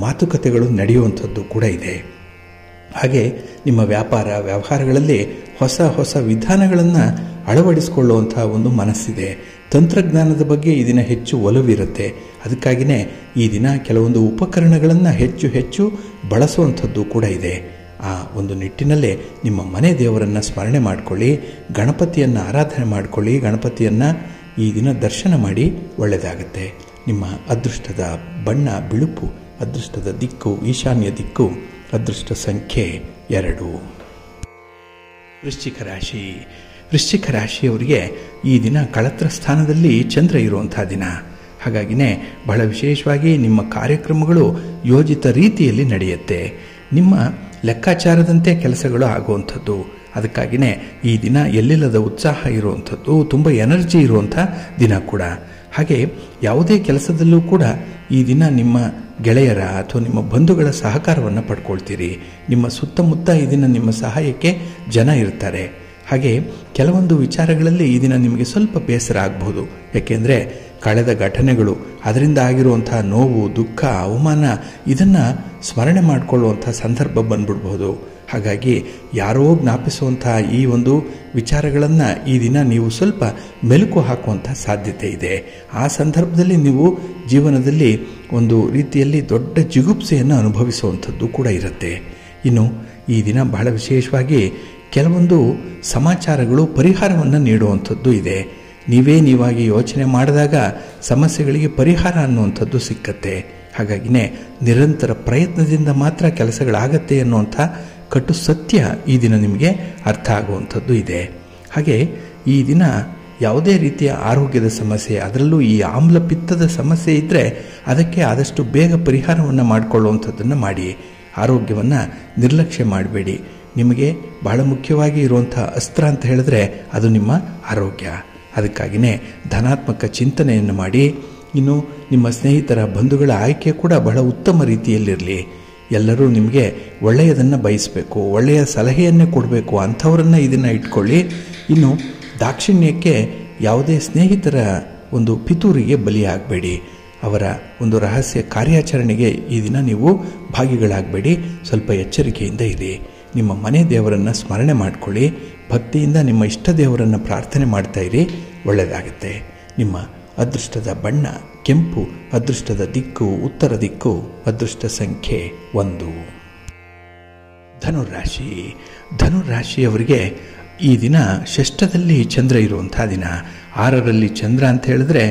ಮಾತುಕತೆಗಳು ನಡೆಯುವಂಥದ್ದು ಕೂಡ ಇದೆ. ಹಾಗೆ ನಿಮ್ಮ ವ್ಯಾಪಾರ ವ್ಯವಹಾರಗಳಲ್ಲಿ ಹೊಸ ಹೊಸ ವಿಧಾನಗಳನ್ನು ಅಳವಡಿಸಿಕೊಳ್ಳುವಂಥ ಒಂದು ಮನಸ್ಸಿದೆ. ತಂತ್ರಜ್ಞಾನದ ಬಗ್ಗೆ ಈ ದಿನ ಹೆಚ್ಚು ಒಲವಿರುತ್ತೆ. ಅದಕ್ಕಾಗಿಯೇ ಈ ದಿನ ಕೆಲವೊಂದು ಉಪಕರಣಗಳನ್ನು ಹೆಚ್ಚು ಹೆಚ್ಚು ಬಳಸುವಂಥದ್ದು ಕೂಡ ಇದೆ. ಆ ಒಂದು ನಿಟ್ಟಿನಲ್ಲೇ ನಿಮ್ಮ ಮನೆ ದೇವರನ್ನು ಸ್ಮರಣೆ ಮಾಡಿಕೊಳ್ಳಿ, ಗಣಪತಿಯನ್ನು ಆರಾಧನೆ ಮಾಡಿಕೊಳ್ಳಿ, ಗಣಪತಿಯನ್ನು ಈ ದಿನ ದರ್ಶನ ಮಾಡಿ ಒಳ್ಳೆಯದಾಗುತ್ತೆ. ನಿಮ್ಮ ಅದೃಷ್ಟದ ಬಣ್ಣ ಬಿಳುಪು, ಅದೃಷ್ಟದ ದಿಕ್ಕು ಈಶಾನ್ಯ ದಿಕ್ಕು, ಅದೃಷ್ಟ ಸಂಖ್ಯೆ 2. ವೃಶ್ಚಿಕ ರಾಶಿ. ವೃಶ್ಚಿಕ ರಾಶಿಯವರಿಗೆ ಈ ದಿನ ಕಳತ್ರ ಸ್ಥಾನದಲ್ಲಿ ಚಂದ್ರ ಇರುವಂಥ ದಿನ. ಹಾಗಾಗಿನೇ ಬಹಳ ವಿಶೇಷವಾಗಿ ನಿಮ್ಮ ಕಾರ್ಯಕ್ರಮಗಳು ಯೋಜಿತ ರೀತಿಯಲ್ಲಿ ನಡೆಯುತ್ತೆ. ನಿಮ್ಮ ಲೆಕ್ಕಾಚಾರದಂತೆ ಕೆಲಸಗಳು ಆಗುವಂಥದ್ದು. ಅದಕ್ಕಾಗಿಯೇ ಈ ದಿನ ಎಲ್ಲಿಲ್ಲದ ಉತ್ಸಾಹ ಇರುವಂಥದ್ದು, ತುಂಬ ಎನರ್ಜಿ ಇರುವಂಥ ದಿನ ಕೂಡ. ಹಾಗೆ ಯಾವುದೇ ಕೆಲಸದಲ್ಲೂ ಕೂಡ ಈ ದಿನ ನಿಮ್ಮ ಗೆಳೆಯರ ಅಥವಾ ನಿಮ್ಮ ಬಂಧುಗಳ ಸಹಕಾರವನ್ನು ಪಡ್ಕೊಳ್ತೀರಿ. ನಿಮ್ಮ ಸುತ್ತಮುತ್ತ ಈ ದಿನ ನಿಮ್ಮ ಸಹಾಯಕ್ಕೆ ಜನ ಇರ್ತಾರೆ. ಹಾಗೆ ಕೆಲವೊಂದು ವಿಚಾರಗಳಲ್ಲಿ ಈ ದಿನ ನಿಮಗೆ ಸ್ವಲ್ಪ ಬೇಸರ ಆಗಬಹುದು. ಯಾಕೆಂದರೆ ಕಳೆದ ಘಟನೆಗಳು, ಅದರಿಂದ ಆಗಿರುವಂಥ ನೋವು, ದುಃಖ, ಅವಮಾನ ಇದನ್ನು ಸ್ಮರಣೆ ಮಾಡಿಕೊಳ್ಳುವಂಥ ಸಂದರ್ಭ ಬಂದ್ಬಿಡ್ಬೋದು. ಹಾಗಾಗಿ ಯಾರೋ ಜ್ಞಾಪಿಸುವಂಥ ಈ ಒಂದು ವಿಚಾರಗಳನ್ನು ಈ ದಿನ ನೀವು ಸ್ವಲ್ಪ ಮೆಲುಕು ಹಾಕುವಂಥ ಸಾಧ್ಯತೆ ಇದೆ. ಆ ಸಂದರ್ಭದಲ್ಲಿ ನೀವು ಜೀವನದಲ್ಲಿ ಒಂದು ರೀತಿಯಲ್ಲಿ ದೊಡ್ಡ ಜಿಗುಪ್ಸೆಯನ್ನು ಅನುಭವಿಸುವಂಥದ್ದು ಕೂಡ ಇರುತ್ತೆ. ಇನ್ನು ಈ ದಿನ ಬಹಳ ವಿಶೇಷವಾಗಿ ಕೆಲವೊಂದು ಸಮಾಚಾರಗಳು ಪರಿಹಾರವನ್ನು ನೀಡುವಂಥದ್ದು ಇದೆ. ನೀವಾಗಿ ಯೋಚನೆ ಮಾಡಿದಾಗ ಸಮಸ್ಯೆಗಳಿಗೆ ಪರಿಹಾರ ಅನ್ನುವಂಥದ್ದು ಸಿಕ್ಕತ್ತೆ. ಹಾಗಾಗಿನೇ ನಿರಂತರ ಪ್ರಯತ್ನದಿಂದ ಮಾತ್ರ ಕೆಲಸಗಳಾಗತ್ತೆ ಅನ್ನುವಂಥ ಕಟ್ಟು ಸತ್ಯ ಈ ದಿನ ನಿಮಗೆ ಅರ್ಥ ಆಗುವಂಥದ್ದು ಇದೆ. ಹಾಗೆ ಈ ದಿನ ಯಾವುದೇ ರೀತಿಯ ಆರೋಗ್ಯದ ಸಮಸ್ಯೆ, ಅದರಲ್ಲೂ ಈ ಆಮ್ಲಪಿತ್ತದ ಸಮಸ್ಯೆ ಇದ್ದರೆ ಅದಕ್ಕೆ ಆದಷ್ಟು ಬೇಗ ಪರಿಹಾರವನ್ನು ಮಾಡಿಕೊಳ್ಳುವಂಥದ್ದನ್ನು ಮಾಡಿ. ಆರೋಗ್ಯವನ್ನು ನಿರ್ಲಕ್ಷ್ಯ ಮಾಡಬೇಡಿ. ನಿಮಗೆ ಬಹಳ ಮುಖ್ಯವಾಗಿ ಇರುವಂಥ ಅಸ್ತ್ರ ಅಂತ ಹೇಳಿದ್ರೆ ಅದು ನಿಮ್ಮ ಆರೋಗ್ಯ. ಅದಕ್ಕಾಗಿಯೇ ಧನಾತ್ಮಕ ಚಿಂತನೆಯನ್ನು ಮಾಡಿ. ಇನ್ನು ನಿಮ್ಮ ಸ್ನೇಹಿತರ ಬಂಧುಗಳ ಆಯ್ಕೆ ಕೂಡ ಬಹಳ ಉತ್ತಮ ರೀತಿಯಲ್ಲಿರಲಿ. ಎಲ್ಲರೂ ನಿಮಗೆ ಒಳ್ಳೆಯದನ್ನು ಬಯಸಬೇಕು, ಒಳ್ಳೆಯ ಸಲಹೆಯನ್ನೇ ಕೊಡಬೇಕು, ಅಂಥವರನ್ನು ಇದನ್ನು ಇಟ್ಕೊಳ್ಳಿ. ಇನ್ನು ದಾಕ್ಷಿಣ್ಯಕ್ಕೆ ಯಾವುದೇ ಸ್ನೇಹಿತರ ಒಂದು ಪಿತೂರಿಗೆ ಬಲಿಯಾಗಬೇಡಿ. ಅವರ ಒಂದು ರಹಸ್ಯ ಕಾರ್ಯಾಚರಣೆಗೆ ಈ ದಿನ ನೀವು ಭಾಗಿಗಳಾಗಬೇಡಿ. ಸ್ವಲ್ಪ ಎಚ್ಚರಿಕೆಯಿಂದ ಇರಿ. ನಿಮ್ಮ ಮನೆ ದೇವರನ್ನು ಸ್ಮರಣೆ ಮಾಡಿಕೊಳ್ಳಿ. ಭಕ್ತಿಯಿಂದ ನಿಮ್ಮ ಇಷ್ಟ ದೇವರನ್ನು ಪ್ರಾರ್ಥನೆ ಮಾಡ್ತಾ ಇರಿ, ಒಳ್ಳೆಯದಾಗುತ್ತೆ. ನಿಮ್ಮ ಅದೃಷ್ಟದ ಬಣ್ಣ ಕೆಂಪು, ಅದೃಷ್ಟದ ದಿಕ್ಕು ಉತ್ತರ ದಿಕ್ಕು, ಅದೃಷ್ಟ ಸಂಖ್ಯೆ 1. ಧನುರಾಶಿ. ಧನುರಾಶಿಯವರಿಗೆ ಈ ದಿನ ಷಷ್ಠದಲ್ಲಿ ಚಂದ್ರ ಇರುವಂಥ ದಿನ. 6ರಲ್ಲಿ ಚಂದ್ರ ಅಂತ ಹೇಳಿದ್ರೆ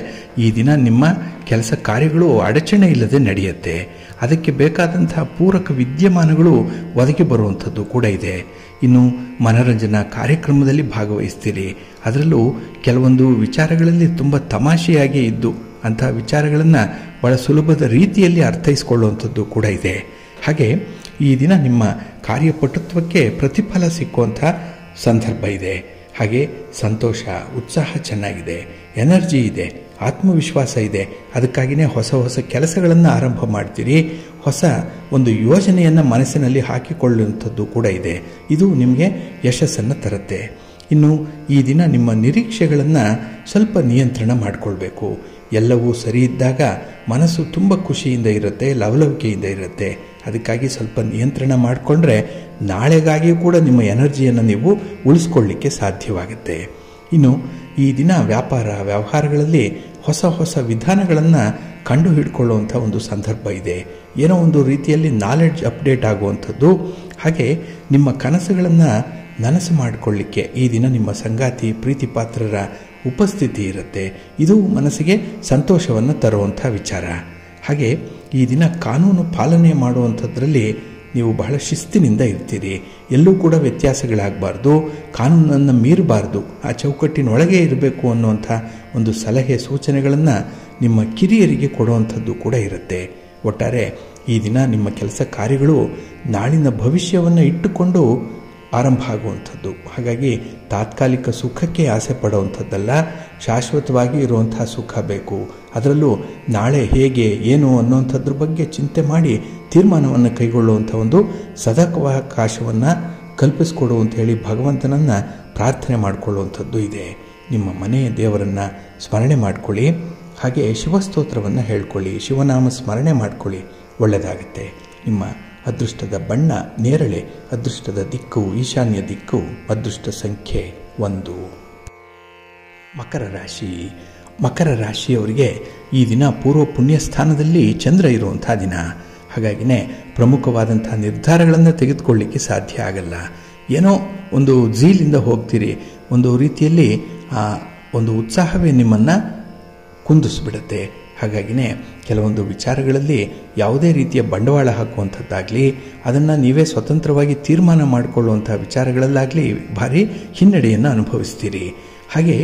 ಈ ದಿನ ನಿಮ್ಮ ಕೆಲಸ ಕಾರ್ಯಗಳು ಅಡಚಣೆ ಇಲ್ಲದೆ ನಡೆಯುತ್ತೆ. ಅದಕ್ಕೆ ಬೇಕಾದಂತಹ ಪೂರಕ ವಿದ್ಯಮಾನಗಳು ಒದಗಿ ಬರುವಂಥದ್ದು ಕೂಡ ಇದೆ. ಇನ್ನು ಮನರಂಜನಾ ಕಾರ್ಯಕ್ರಮದಲ್ಲಿ ಭಾಗವಹಿಸ್ತೀರಿ. ಅದರಲ್ಲೂ ಕೆಲವೊಂದು ವಿಚಾರಗಳಲ್ಲಿ ತುಂಬ ತಮಾಷೆಯಾಗಿ ಇದ್ದು ಅಂಥ ವಿಚಾರಗಳನ್ನು ಬಹಳ ಸುಲಭದ ರೀತಿಯಲ್ಲಿ ಅರ್ಥೈಸಿಕೊಳ್ಳುವಂಥದ್ದು ಕೂಡ ಇದೆ. ಹಾಗೆ ಈ ದಿನ ನಿಮ್ಮ ಕಾರ್ಯಪಟುತ್ವಕ್ಕೆ ಪ್ರತಿಫಲ ಸಿಕ್ಕುವಂಥ ಸಂದರ್ಭ ಇದೆ. ಹಾಗೆ ಸಂತೋಷ, ಉತ್ಸಾಹ ಚೆನ್ನಾಗಿದೆ, ಎನರ್ಜಿ ಇದೆ, ಆತ್ಮವಿಶ್ವಾಸ ಇದೆ. ಅದಕ್ಕಾಗಿಯೇ ಹೊಸ ಹೊಸ ಕೆಲಸಗಳನ್ನು ಆರಂಭ ಮಾಡ್ತೀರಿ. ಹೊಸ ಒಂದು ಯೋಜನೆಯನ್ನು ಮನಸ್ಸಿನಲ್ಲಿ ಹಾಕಿಕೊಳ್ಳುವಂಥದ್ದು ಕೂಡ ಇದೆ. ಇದು ನಿಮಗೆ ಯಶಸ್ಸನ್ನು ತರುತ್ತೆ. ಇನ್ನು ಈ ದಿನ ನಿಮ್ಮ ನಿರೀಕ್ಷೆಗಳನ್ನು ಸ್ವಲ್ಪ ನಿಯಂತ್ರಣ ಮಾಡಿಕೊಳ್ಬೇಕು. ಎಲ್ಲವೂ ಸರಿ ಇದ್ದಾಗ ಮನಸ್ಸು ತುಂಬ ಖುಷಿಯಿಂದ ಇರುತ್ತೆ, ಲವಲವಿಕೆಯಿಂದ ಇರುತ್ತೆ. ಅದಕ್ಕಾಗಿ ಸ್ವಲ್ಪ ನಿಯಂತ್ರಣ ಮಾಡಿಕೊಂಡ್ರೆ ನಾಳೆಗಾಗಿ ಕೂಡ ನಿಮ್ಮ ಎನರ್ಜಿಯನ್ನು ನೀವು ಉಳಿಸ್ಕೊಳ್ಳಿಕ್ಕೆ ಸಾಧ್ಯವಾಗುತ್ತೆ. ಇನ್ನು ಈ ದಿನ ವ್ಯಾಪಾರ ವ್ಯವಹಾರಗಳಲ್ಲಿ ಹೊಸ ಹೊಸ ವಿಧಾನಗಳನ್ನು ಕಂಡು ಹಿಡ್ಕೊಳ್ಳುವಂಥ ಒಂದು ಸಂದರ್ಭ ಇದೆ. ಏನೋ ಒಂದು ರೀತಿಯಲ್ಲಿ ನಾಲೆಡ್ಜ್ ಅಪ್ಡೇಟ್ ಆಗುವಂಥದ್ದು. ಹಾಗೆ ನಿಮ್ಮ ಕನಸುಗಳನ್ನು ನನಸು ಮಾಡಿಕೊಳ್ಳಿಕ್ಕೆ ಈ ದಿನ ನಿಮ್ಮ ಸಂಗಾತಿ ಪ್ರೀತಿ ಪಾತ್ರರ ಉಪಸ್ಥಿತಿ ಇರುತ್ತೆ. ಇದು ಮನಸ್ಸಿಗೆ ಸಂತೋಷವನ್ನು ತರುವಂಥ ವಿಚಾರ. ಹಾಗೆ ಈ ದಿನ ಕಾನೂನು ಪಾಲನೆ ಮಾಡುವಂಥದ್ರಲ್ಲಿ ನೀವು ಬಹಳ ಶಿಸ್ತಿನಿಂದ ಇರ್ತೀರಿ. ಎಲ್ಲೂ ಕೂಡ ವ್ಯತ್ಯಾಸಗಳಾಗಬಾರ್ದು, ಕಾನೂನನ್ನು ಮೀರಬಾರ್ದು, ಆ ಚೌಕಟ್ಟಿನೊಳಗೆ ಇರಬೇಕು ಅನ್ನುವಂಥ ಒಂದು ಸಲಹೆ ಸೂಚನೆಗಳನ್ನು ನಿಮ್ಮ ಕಿರಿಯರಿಗೆ ಕೊಡುವಂಥದ್ದು ಕೂಡ ಇರುತ್ತೆ. ಒಟ್ಟಾರೆ ಈ ದಿನ ನಿಮ್ಮ ಕೆಲಸ ಕಾರ್ಯಗಳು ನಾಳಿನ ಭವಿಷ್ಯವನ್ನು ಇಟ್ಟುಕೊಂಡು ಆರಂಭ ಆಗುವಂಥದ್ದು. ಹಾಗಾಗಿ ತಾತ್ಕಾಲಿಕ ಸುಖಕ್ಕೆ ಆಸೆ ಪಡುವಂಥದ್ದಲ್ಲ, ಶಾಶ್ವತವಾಗಿ ಇರುವಂತಹ ಸುಖ ಬೇಕು. ಅದರಲ್ಲೂ ನಾಳೆ ಹೇಗೆ ಏನು ಅನ್ನುವಂಥದ್ರ ಬಗ್ಗೆ ಚಿಂತೆ ಮಾಡಿ ತೀರ್ಮಾನವನ್ನು ಕೈಗೊಳ್ಳುವಂಥ ಒಂದು ಸದಾವಕಾಶವನ್ನು ಕಲ್ಪಿಸಿಕೊಡುವಂತ ಹೇಳಿ ಭಗವಂತನನ್ನು ಪ್ರಾರ್ಥನೆ ಮಾಡಿಕೊಳ್ಳುವಂಥದ್ದು ಇದೆ. ನಿಮ್ಮ ಮನೆಯ ದೇವರನ್ನು ಸ್ಮರಣೆ ಮಾಡಿಕೊಳ್ಳಿ. ಹಾಗೆ ಶಿವಸ್ತೋತ್ರವನ್ನು ಹೇಳ್ಕೊಳ್ಳಿ, ಶಿವನಾಮ ಸ್ಮರಣೆ ಮಾಡಿಕೊಳ್ಳಿ, ಒಳ್ಳೆಯದಾಗುತ್ತೆ. ನಿಮ್ಮ ಅದೃಷ್ಟದ ಬಣ್ಣ ನೇರಳೆ, ಅದೃಷ್ಟದ ದಿಕ್ಕು ಈಶಾನ್ಯ ದಿಕ್ಕು, ಅದೃಷ್ಟ ಸಂಖ್ಯೆ 1. ಮಕರ ರಾಶಿ. ಮಕರ ರಾಶಿಯವರಿಗೆ ಈ ದಿನ ಪೂರ್ವ ಪುಣ್ಯ ಸ್ಥಾನದಲ್ಲಿ ಚಂದ್ರ ಇರುವಂಥ ದಿನ. ಹಾಗಾಗಿನೇ ಪ್ರಮುಖವಾದಂಥ ನಿರ್ಧಾರಗಳನ್ನು ತೆಗೆದುಕೊಳ್ಳಿಕ್ಕೆ ಸಾಧ್ಯ ಆಗಲ್ಲ. ಏನೋ ಒಂದು ಝೀಲಿಂದ ಹೋಗ್ತೀರಿ, ಒಂದು ರೀತಿಯಲ್ಲಿ ಒಂದು ಉತ್ಸಾಹವೇ ನಿಮ್ಮನ್ನು ಕುಂದಿಸ್ಬಿಡುತ್ತೆ. ಹಾಗಾಗಿನೇ ಕೆಲವೊಂದು ವಿಚಾರಗಳಲ್ಲಿ ಯಾವುದೇ ರೀತಿಯ ಬಂಡವಾಳ ಹಾಕುವಂಥದ್ದಾಗಲಿ, ಅದನ್ನು ನೀವೇ ಸ್ವತಂತ್ರವಾಗಿ ತೀರ್ಮಾನ ಮಾಡಿಕೊಳ್ಳುವಂಥ ವಿಚಾರಗಳಲ್ಲಾಗಲಿ ಭಾರಿ ಹಿನ್ನಡೆಯನ್ನು ಅನುಭವಿಸ್ತೀರಿ. ಹಾಗೆ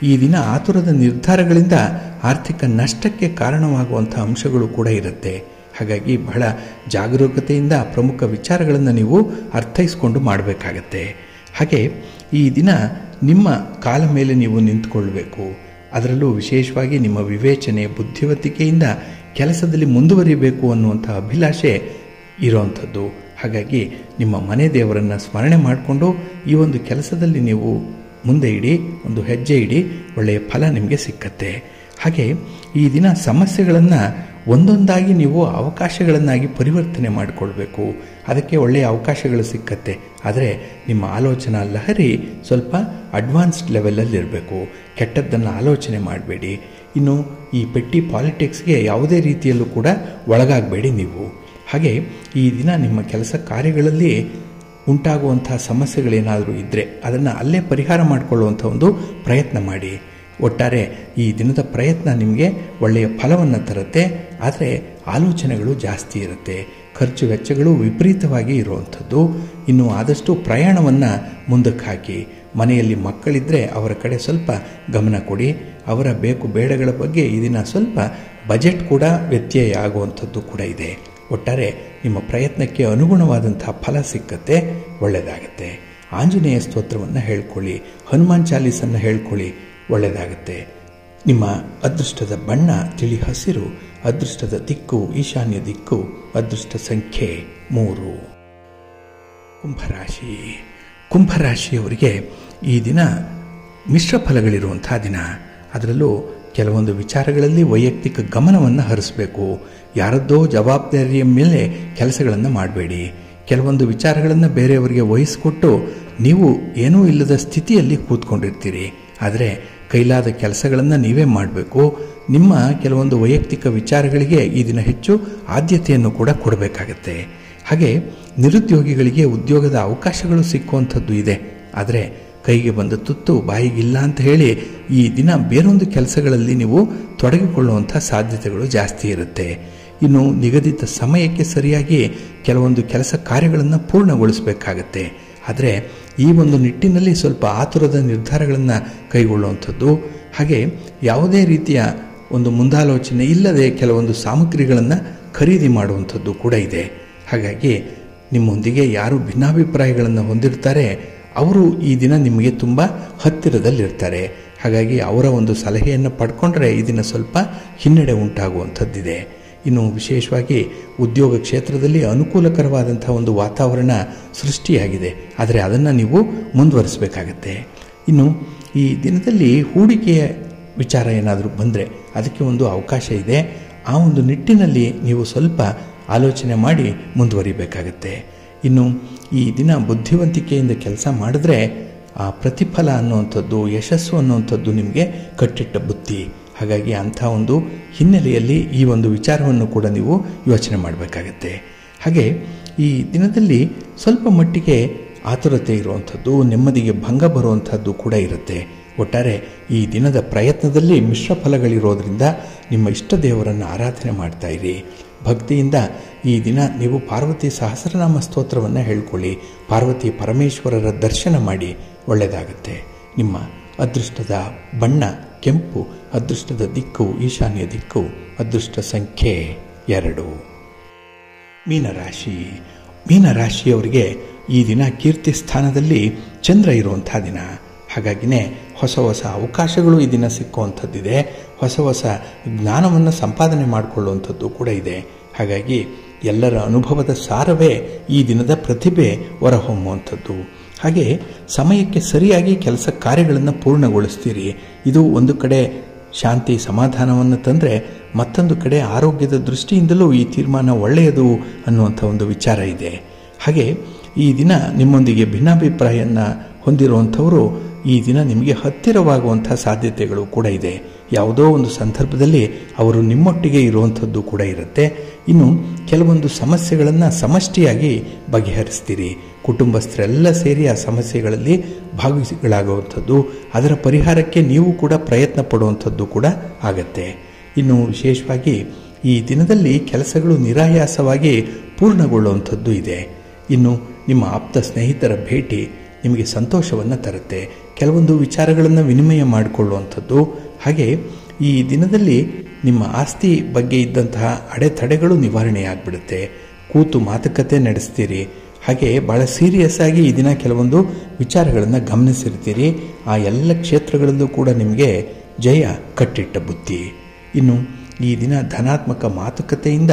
ಈ ದಿನ ಆತುರದ ನಿರ್ಧಾರಗಳಿಂದ ಆರ್ಥಿಕ ನಷ್ಟಕ್ಕೆ ಕಾರಣವಾಗುವಂಥ ಅಂಶಗಳು ಕೂಡ ಇರುತ್ತೆ. ಹಾಗಾಗಿ ಬಹಳ ಜಾಗರೂಕತೆಯಿಂದ ಪ್ರಮುಖ ವಿಚಾರಗಳನ್ನು ನೀವು ಅರ್ಥೈಸಿಕೊಂಡು ಮಾಡಬೇಕಾಗತ್ತೆ. ಹಾಗೆ ಈ ದಿನ ನಿಮ್ಮ ಕಾಲ ಮೇಲೆ ನೀವು ನಿಂತುಕೊಳ್ಬೇಕು. ಅದರಲ್ಲೂ ವಿಶೇಷವಾಗಿ ನಿಮ್ಮ ವಿವೇಚನೆ, ಬುದ್ಧಿವಂತಿಕೆಯಿಂದ ಕೆಲಸದಲ್ಲಿ ಮುಂದುವರಿಬೇಕು ಅನ್ನುವಂಥ ಅಭಿಲಾಷೆ ಇರೋವಂಥದ್ದು. ಹಾಗಾಗಿ ನಿಮ್ಮ ಮನೆ ದೇವರನ್ನು ಸ್ಮರಣೆ ಮಾಡಿಕೊಂಡು ಈ ಒಂದು ಕೆಲಸದಲ್ಲಿ ನೀವು ಮುಂದೆ ಇಡಿ, ಒಂದು ಹೆಜ್ಜೆ ಇಡಿ, ಒಳ್ಳೆಯ ಫಲ ನಿಮಗೆ ಸಿಕ್ಕತ್ತೆ. ಹಾಗೆ ಈ ದಿನ ಸಮಸ್ಯೆಗಳನ್ನು ಒಂದೊಂದಾಗಿ ನೀವು ಅವಕಾಶಗಳನ್ನಾಗಿ ಪರಿವರ್ತನೆ ಮಾಡಿಕೊಳ್ಬೇಕು. ಅದಕ್ಕೆ ಒಳ್ಳೆಯ ಅವಕಾಶಗಳು ಸಿಕ್ಕತ್ತೆ. ಆದರೆ ನಿಮ್ಮ ಆಲೋಚನಾ ಲಹರಿ ಸ್ವಲ್ಪ ಅಡ್ವಾನ್ಸ್ಡ್ ಲೆವೆಲಲ್ಲಿರಬೇಕು. ಕೆಟ್ಟದ್ದನ್ನು ಆಲೋಚನೆ ಮಾಡಬೇಡಿ. ಇನ್ನು ಈ ಪೆಟ್ಟಿ ಪಾಲಿಟಿಕ್ಸ್ಗೆ ಯಾವುದೇ ರೀತಿಯಲ್ಲೂ ಕೂಡ ಒಳಗಾಗಬೇಡಿ ನೀವು. ಹಾಗೆ ಈ ದಿನ ನಿಮ್ಮ ಕೆಲಸ ಕಾರ್ಯಗಳಲ್ಲಿ ಉಂಟಾಗುವಂಥ ಸಮಸ್ಯೆಗಳೇನಾದರೂ ಇದ್ದರೆ ಅದನ್ನು ಅಲ್ಲೇ ಪರಿಹಾರ ಮಾಡಿಕೊಳ್ಳುವಂಥ ಒಂದು ಪ್ರಯತ್ನ ಮಾಡಿ. ಒಟ್ಟಾರೆ ಈ ದಿನದ ಪ್ರಯತ್ನ ನಿಮಗೆ ಒಳ್ಳೆಯ ಫಲವನ್ನು ತರುತ್ತೆ. ಆದರೆ ಆಲೋಚನೆಗಳು ಜಾಸ್ತಿ ಇರುತ್ತೆ, ಖರ್ಚು ವೆಚ್ಚಗಳು ವಿಪರೀತವಾಗಿ ಇರುವಂಥದ್ದು. ಇನ್ನು ಆದಷ್ಟು ಪ್ರಯಾಣವನ್ನು ಮುಂದಕ್ಕೆ ಹಾಕಿ. ಮನೆಯಲ್ಲಿ ಮಕ್ಕಳಿದ್ದರೆ ಅವರ ಕಡೆ ಸ್ವಲ್ಪ ಗಮನ ಕೊಡಿ. ಅವರ ಬೇಕು ಬೇಡಗಳ ಬಗ್ಗೆ ಈ ದಿನ ಸ್ವಲ್ಪ ಬಜೆಟ್ ಕೂಡ ವ್ಯತ್ಯಯ ಆಗುವಂಥದ್ದು ಕೂಡ ಇದೆ. ಒಟ್ಟಾರೆ ನಿಮ್ಮ ಪ್ರಯತ್ನಕ್ಕೆ ಅನುಗುಣವಾದಂಥ ಫಲ ಸಿಕ್ಕತ್ತೆ, ಒಳ್ಳೆಯದಾಗತ್ತೆ. ಆಂಜನೇಯ ಸ್ತೋತ್ರವನ್ನು ಹೇಳ್ಕೊಳ್ಳಿ, ಹನುಮಾನ್ ಚಾಲೀಸನ್ನು ಹೇಳ್ಕೊಳ್ಳಿ, ಒಳ್ಳೆಯದಾಗತ್ತೆ. ನಿಮ್ಮ ಅದೃಷ್ಟದ ಬಣ್ಣ ತಿಳಿ ಹಸಿರು, ಅದೃಷ್ಟದ ದಿಕ್ಕು ಈಶಾನ್ಯ ದಿಕ್ಕು, ಅದೃಷ್ಟ ಸಂಖ್ಯೆ 3. ಕುಂಭರಾಶಿ. ಕುಂಭರಾಶಿಯವರಿಗೆ ಈ ದಿನ ಮಿಶ್ರ ಫಲಗಳಿರುವಂಥ ದಿನ. ಅದರಲ್ಲೂ ಕೆಲವೊಂದು ವಿಚಾರಗಳಲ್ಲಿ ವೈಯಕ್ತಿಕ ಗಮನವನ್ನು ಹರಿಸಬೇಕು. ಯಾರದ್ದೋ ಜವಾಬ್ದಾರಿಯ ಮೇಲೆ ಕೆಲಸಗಳನ್ನು ಮಾಡಬೇಡಿ. ಕೆಲವೊಂದು ವಿಚಾರಗಳನ್ನು ಬೇರೆಯವರಿಗೆ ವಹಿಸಿಕೊಟ್ಟು ನೀವು ಏನೂ ಇಲ್ಲದ ಸ್ಥಿತಿಯಲ್ಲಿ ಕೂತ್ಕೊಂಡಿರ್ತೀರಿ. ಆದರೆ ಕೈಲಾದ ಕೆಲಸಗಳನ್ನು ನೀವೇ ಮಾಡಬೇಕು. ನಿಮ್ಮ ಕೆಲವೊಂದು ವೈಯಕ್ತಿಕ ವಿಚಾರಗಳಿಗೆ ಈ ದಿನ ಹೆಚ್ಚು ಆದ್ಯತೆಯನ್ನು ಕೂಡ ಕೊಡಬೇಕಾಗತ್ತೆ. ಹಾಗೆ ನಿರುದ್ಯೋಗಿಗಳಿಗೆ ಉದ್ಯೋಗದ ಅವಕಾಶಗಳು ಸಿಕ್ಕುವಂಥದ್ದು ಇದೆ. ಆದರೆ ಕೈಗೆ ಬಂದ ತುತ್ತು ಬಾಯಿಗಿಲ್ಲ ಅಂತ ಹೇಳಿ ಈ ದಿನ ಬೇರೊಂದು ಕೆಲಸಗಳಲ್ಲಿ ನೀವು ತೊಡಗಿಕೊಳ್ಳುವಂಥ ಸಾಧ್ಯತೆಗಳು ಜಾಸ್ತಿ ಇರುತ್ತೆ. ಇನ್ನು ನಿಗದಿತ ಸಮಯಕ್ಕೆ ಸರಿಯಾಗಿ ಕೆಲವೊಂದು ಕೆಲಸ ಕಾರ್ಯಗಳನ್ನು ಪೂರ್ಣಗೊಳಿಸಬೇಕಾಗತ್ತೆ. ಆದರೆ ಈ ಒಂದು ನಿಟ್ಟಿನಲ್ಲಿ ಸ್ವಲ್ಪ ಆತುರದ ನಿರ್ಧಾರಗಳನ್ನು ಕೈಗೊಳ್ಳುವಂಥದ್ದು, ಹಾಗೆ ಯಾವುದೇ ರೀತಿಯ ಒಂದು ಮುಂದಾಲೋಚನೆ ಇಲ್ಲದೆ ಕೆಲವೊಂದು ಸಾಮಗ್ರಿಗಳನ್ನು ಖರೀದಿ ಮಾಡುವಂಥದ್ದು ಕೂಡ ಇದೆ. ಹಾಗಾಗಿ ನಿಮ್ಮೊಂದಿಗೆ ಯಾರು ಭಿನ್ನಾಭಿಪ್ರಾಯಗಳನ್ನು ಹೊಂದಿರ್ತಾರೆ ಅವರು ಈ ದಿನ ನಿಮಗೆ ತುಂಬ ಹತ್ತಿರದಲ್ಲಿರ್ತಾರೆ. ಹಾಗಾಗಿ ಅವರ ಒಂದು ಸಲಹೆಯನ್ನು ಪಡ್ಕೊಂಡ್ರೆ ಈ ದಿನ ಸ್ವಲ್ಪ ಹಿನ್ನಡೆ ಉಂಟಾಗುವಂಥದ್ದಿದೆ. ಇನ್ನು ವಿಶೇಷವಾಗಿ ಉದ್ಯೋಗ ಕ್ಷೇತ್ರದಲ್ಲಿ ಅನುಕೂಲಕರವಾದಂಥ ಒಂದು ವಾತಾವರಣ ಸೃಷ್ಟಿಯಾಗಿದೆ. ಆದರೆ ಅದನ್ನು ನೀವು ಮುಂದುವರಿಸಬೇಕಾಗತ್ತೆ. ಇನ್ನು ಈ ದಿನದಲ್ಲಿ ಹೂಡಿಕೆಯ ವಿಚಾರ ಏನಾದರೂ ಬಂದರೆ ಅದಕ್ಕೆ ಒಂದು ಅವಕಾಶ ಇದೆ. ಆ ಒಂದು ನಿಟ್ಟಿನಲ್ಲಿ ನೀವು ಸ್ವಲ್ಪ ಆಲೋಚನೆ ಮಾಡಿ ಮುಂದುವರಿಬೇಕಾಗತ್ತೆ. ಇನ್ನು ಈ ದಿನ ಬುದ್ಧಿವಂತಿಕೆಯಿಂದ ಕೆಲಸ ಮಾಡಿದ್ರೆ ಆ ಪ್ರತಿಫಲ ಅನ್ನುವಂಥದ್ದು, ಯಶಸ್ಸು ಅನ್ನುವಂಥದ್ದು ನಿಮಗೆ ಕಟ್ಟಿಟ್ಟ ಬುತ್ತಿ. ಹಾಗಾಗಿ ಅಂಥ ಒಂದು ಹಿನ್ನೆಲೆಯಲ್ಲಿ ಈ ಒಂದು ವಿಚಾರವನ್ನು ಕೂಡ ನೀವು ಯೋಚನೆ ಮಾಡಬೇಕಾಗತ್ತೆ. ಹಾಗೆ ಈ ದಿನದಲ್ಲಿ ಸ್ವಲ್ಪ ಮಟ್ಟಿಗೆ ಆತುರತೆ ಇರುವಂಥದ್ದು, ನೆಮ್ಮದಿಗೆ ಭಂಗ ಬರುವಂಥದ್ದು ಕೂಡ ಇರುತ್ತೆ. ಒಟ್ಟಾರೆ ಈ ದಿನದ ಪ್ರಯತ್ನದಲ್ಲಿ ಮಿಶ್ರ ಫಲಗಳಿರೋದ್ರಿಂದ ನಿಮ್ಮ ಇಷ್ಟ ದೇವರನ್ನು ಆರಾಧನೆ ಮಾಡ್ತಾ ಇರಿ. ಭಕ್ತಿಯಿಂದ ಈ ದಿನ ನೀವು ಪಾರ್ವತಿ ಸಹಸ್ರನಾಮ ಸ್ತೋತ್ರವನ್ನು ಹೇಳ್ಕೊಳ್ಳಿ. ಪಾರ್ವತಿ ಪರಮೇಶ್ವರರ ದರ್ಶನ ಮಾಡಿ, ಒಳ್ಳೆಯದಾಗುತ್ತೆ. ನಿಮ್ಮ ಅದೃಷ್ಟದ ಬಣ್ಣ ಕೆಂಪು, ಅದೃಷ್ಟದ ದಿಕ್ಕು ಈಶಾನ್ಯ ದಿಕ್ಕು, ಅದೃಷ್ಟ ಸಂಖ್ಯೆ 2. ಮೀನರಾಶಿ. ಮೀನರಾಶಿಯವರಿಗೆ ಈ ದಿನ ಕೀರ್ತಿ ಸ್ಥಾನದಲ್ಲಿ ಚಂದ್ರ ಇರುವಂಥ ದಿನ. ಹಾಗಾಗಿನೇ ಹೊಸ ಹೊಸ ಅವಕಾಶಗಳು ಈ ದಿನ ಸಿಕ್ಕುವಂಥದ್ದಿದೆ. ಹೊಸ ಹೊಸ ಜ್ಞಾನವನ್ನು ಸಂಪಾದನೆ ಮಾಡಿಕೊಳ್ಳುವಂಥದ್ದು ಕೂಡ ಇದೆ. ಹಾಗಾಗಿ ಎಲ್ಲರ ಅನುಭವದ ಸಾರವೇ ಈ ದಿನದ ಪ್ರತಿಭೆ ಹೊರಹೊಮ್ಮುವಂಥದ್ದು. ಹಾಗೆ ಸಮಯಕ್ಕೆ ಸರಿಯಾಗಿ ಕೆಲಸ ಕಾರ್ಯಗಳನ್ನು ಪೂರ್ಣಗೊಳಿಸ್ತೀರಿ. ಇದು ಒಂದು ಕಡೆ ಶಾಂತಿ ಸಮಾಧಾನವನ್ನು ತಂದರೆ, ಮತ್ತೊಂದು ಕಡೆ ಆರೋಗ್ಯದ ದೃಷ್ಟಿಯಿಂದಲೂ ಈ ತೀರ್ಮಾನ ಒಳ್ಳೆಯದು ಅನ್ನುವಂಥ ಒಂದು ವಿಚಾರ ಇದೆ. ಹಾಗೆ ಈ ದಿನ ನಿಮ್ಮೊಂದಿಗೆ ಭಿನ್ನಾಭಿಪ್ರಾಯವನ್ನು ಹೊಂದಿರುವಂಥವರು ಈ ದಿನ ನಿಮಗೆ ಹತ್ತಿರವಾಗುವಂಥ ಸಾಧ್ಯತೆಗಳು ಕೂಡ ಇದೆ. ಯಾವುದೋ ಒಂದು ಸಂದರ್ಭದಲ್ಲಿ ಅವರು ನಿಮ್ಮೊಟ್ಟಿಗೆ ಇರುವಂಥದ್ದು ಕೂಡ ಇರುತ್ತೆ. ಇನ್ನು ಕೆಲವೊಂದು ಸಮಸ್ಯೆಗಳನ್ನು ಸಮಷ್ಟಿಯಾಗಿ ಬಗೆಹರಿಸ್ತೀರಿ. ಕುಟುಂಬಸ್ಥರೆಲ್ಲ ಸೇರಿ ಆ ಸಮಸ್ಯೆಗಳಲ್ಲಿ ಭಾಗಿಗಳಾಗುವಂಥದ್ದು, ಅದರ ಪರಿಹಾರಕ್ಕೆ ನೀವು ಕೂಡ ಪ್ರಯತ್ನ ಪಡುವಂಥದ್ದು ಕೂಡ ಆಗತ್ತೆ. ಇನ್ನು ವಿಶೇಷವಾಗಿ ಈ ದಿನದಲ್ಲಿ ಕೆಲಸಗಳು ನಿರಾಯಾಸವಾಗಿ ಪೂರ್ಣಗೊಳ್ಳುವಂಥದ್ದು ಇದೆ. ಇನ್ನು ನಿಮ್ಮ ಆಪ್ತ ಸ್ನೇಹಿತರ ಭೇಟಿ ನಿಮಗೆ ಸಂತೋಷವನ್ನು ತರುತ್ತೆ. ಕೆಲವೊಂದು ವಿಚಾರಗಳನ್ನು ವಿನಿಮಯ ಮಾಡಿಕೊಳ್ಳುವಂಥದ್ದು, ಹಾಗೆ ಈ ದಿನದಲ್ಲಿ ನಿಮ್ಮ ಆಸ್ತಿ ಬಗ್ಗೆ ಇದ್ದಂತಹ ಅಡೆತಡೆಗಳು ನಿವಾರಣೆಯಾಗ್ಬಿಡುತ್ತೆ. ಕೂತು ಮಾತುಕತೆ ನಡೆಸ್ತೀರಿ. ಹಾಗೆ ಭಾಳ ಸೀರಿಯಸ್ ಆಗಿ ಈ ದಿನ ಕೆಲವೊಂದು ವಿಚಾರಗಳನ್ನು ಗಮನಿಸಿರ್ತೀರಿ. ಆ ಎಲ್ಲ ಕ್ಷೇತ್ರಗಳಲ್ಲೂ ಕೂಡ ನಿಮಗೆ ಜಯ ಕಟ್ಟಿಟ್ಟ ಬುತ್ತಿ. ಇನ್ನು ಈ ದಿನ ಧನಾತ್ಮಕ ಮಾತುಕತೆಯಿಂದ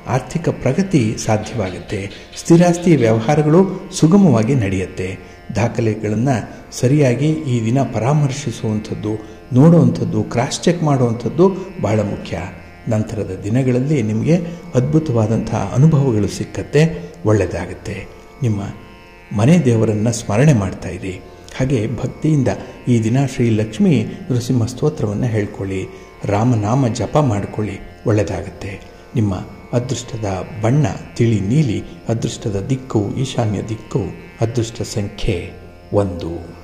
ಆರ್ಥಿಕ ಪ್ರಗತಿ ಸಾಧ್ಯವಾಗುತ್ತೆ. ಸ್ಥಿರಾಸ್ತಿ ವ್ಯವಹಾರಗಳು ಸುಗಮವಾಗಿ ನಡೆಯುತ್ತೆ. ದಾಖಲೆಗಳನ್ನು ಸರಿಯಾಗಿ ಈ ದಿನ ಪರಾಮರ್ಶಿಸುವಂಥದ್ದು, ನೋಡುವಂಥದ್ದು, ಕ್ರಾಸ್ ಚೆಕ್ ಮಾಡುವಂಥದ್ದು ಬಹಳ ಮುಖ್ಯ. ನಂತರದ ದಿನಗಳಲ್ಲಿ ನಿಮಗೆ ಅದ್ಭುತವಾದಂಥ ಅನುಭವಗಳು ಸಿಕ್ಕತ್ತೆ, ಒಳ್ಳೆಯದಾಗುತ್ತೆ. ನಿಮ್ಮ ಮನೆ ದೇವರನ್ನು ಸ್ಮರಣೆ ಮಾಡ್ತಾ ಇರಿ. ಹಾಗೆ ಭಕ್ತಿಯಿಂದ ಈ ದಿನ ಶ್ರೀ ಲಕ್ಷ್ಮೀ ನೃಸಿಂಹ ಸ್ತೋತ್ರವನ್ನು ಹೇಳ್ಕೊಳ್ಳಿ, ರಾಮನಾಮ ಜಪ ಮಾಡಿಕೊಳ್ಳಿ, ಒಳ್ಳೆಯದಾಗುತ್ತೆ. ನಿಮ್ಮ ಅದೃಷ್ಟದ ಬಣ್ಣ ತಿಳಿ ನೀಲಿ, ಅದೃಷ್ಟದ ದಿಕ್ಕು ಈಶಾನ್ಯ ದಿಕ್ಕು, ಅದೃಷ್ಟ ಸಂಖ್ಯೆ 1.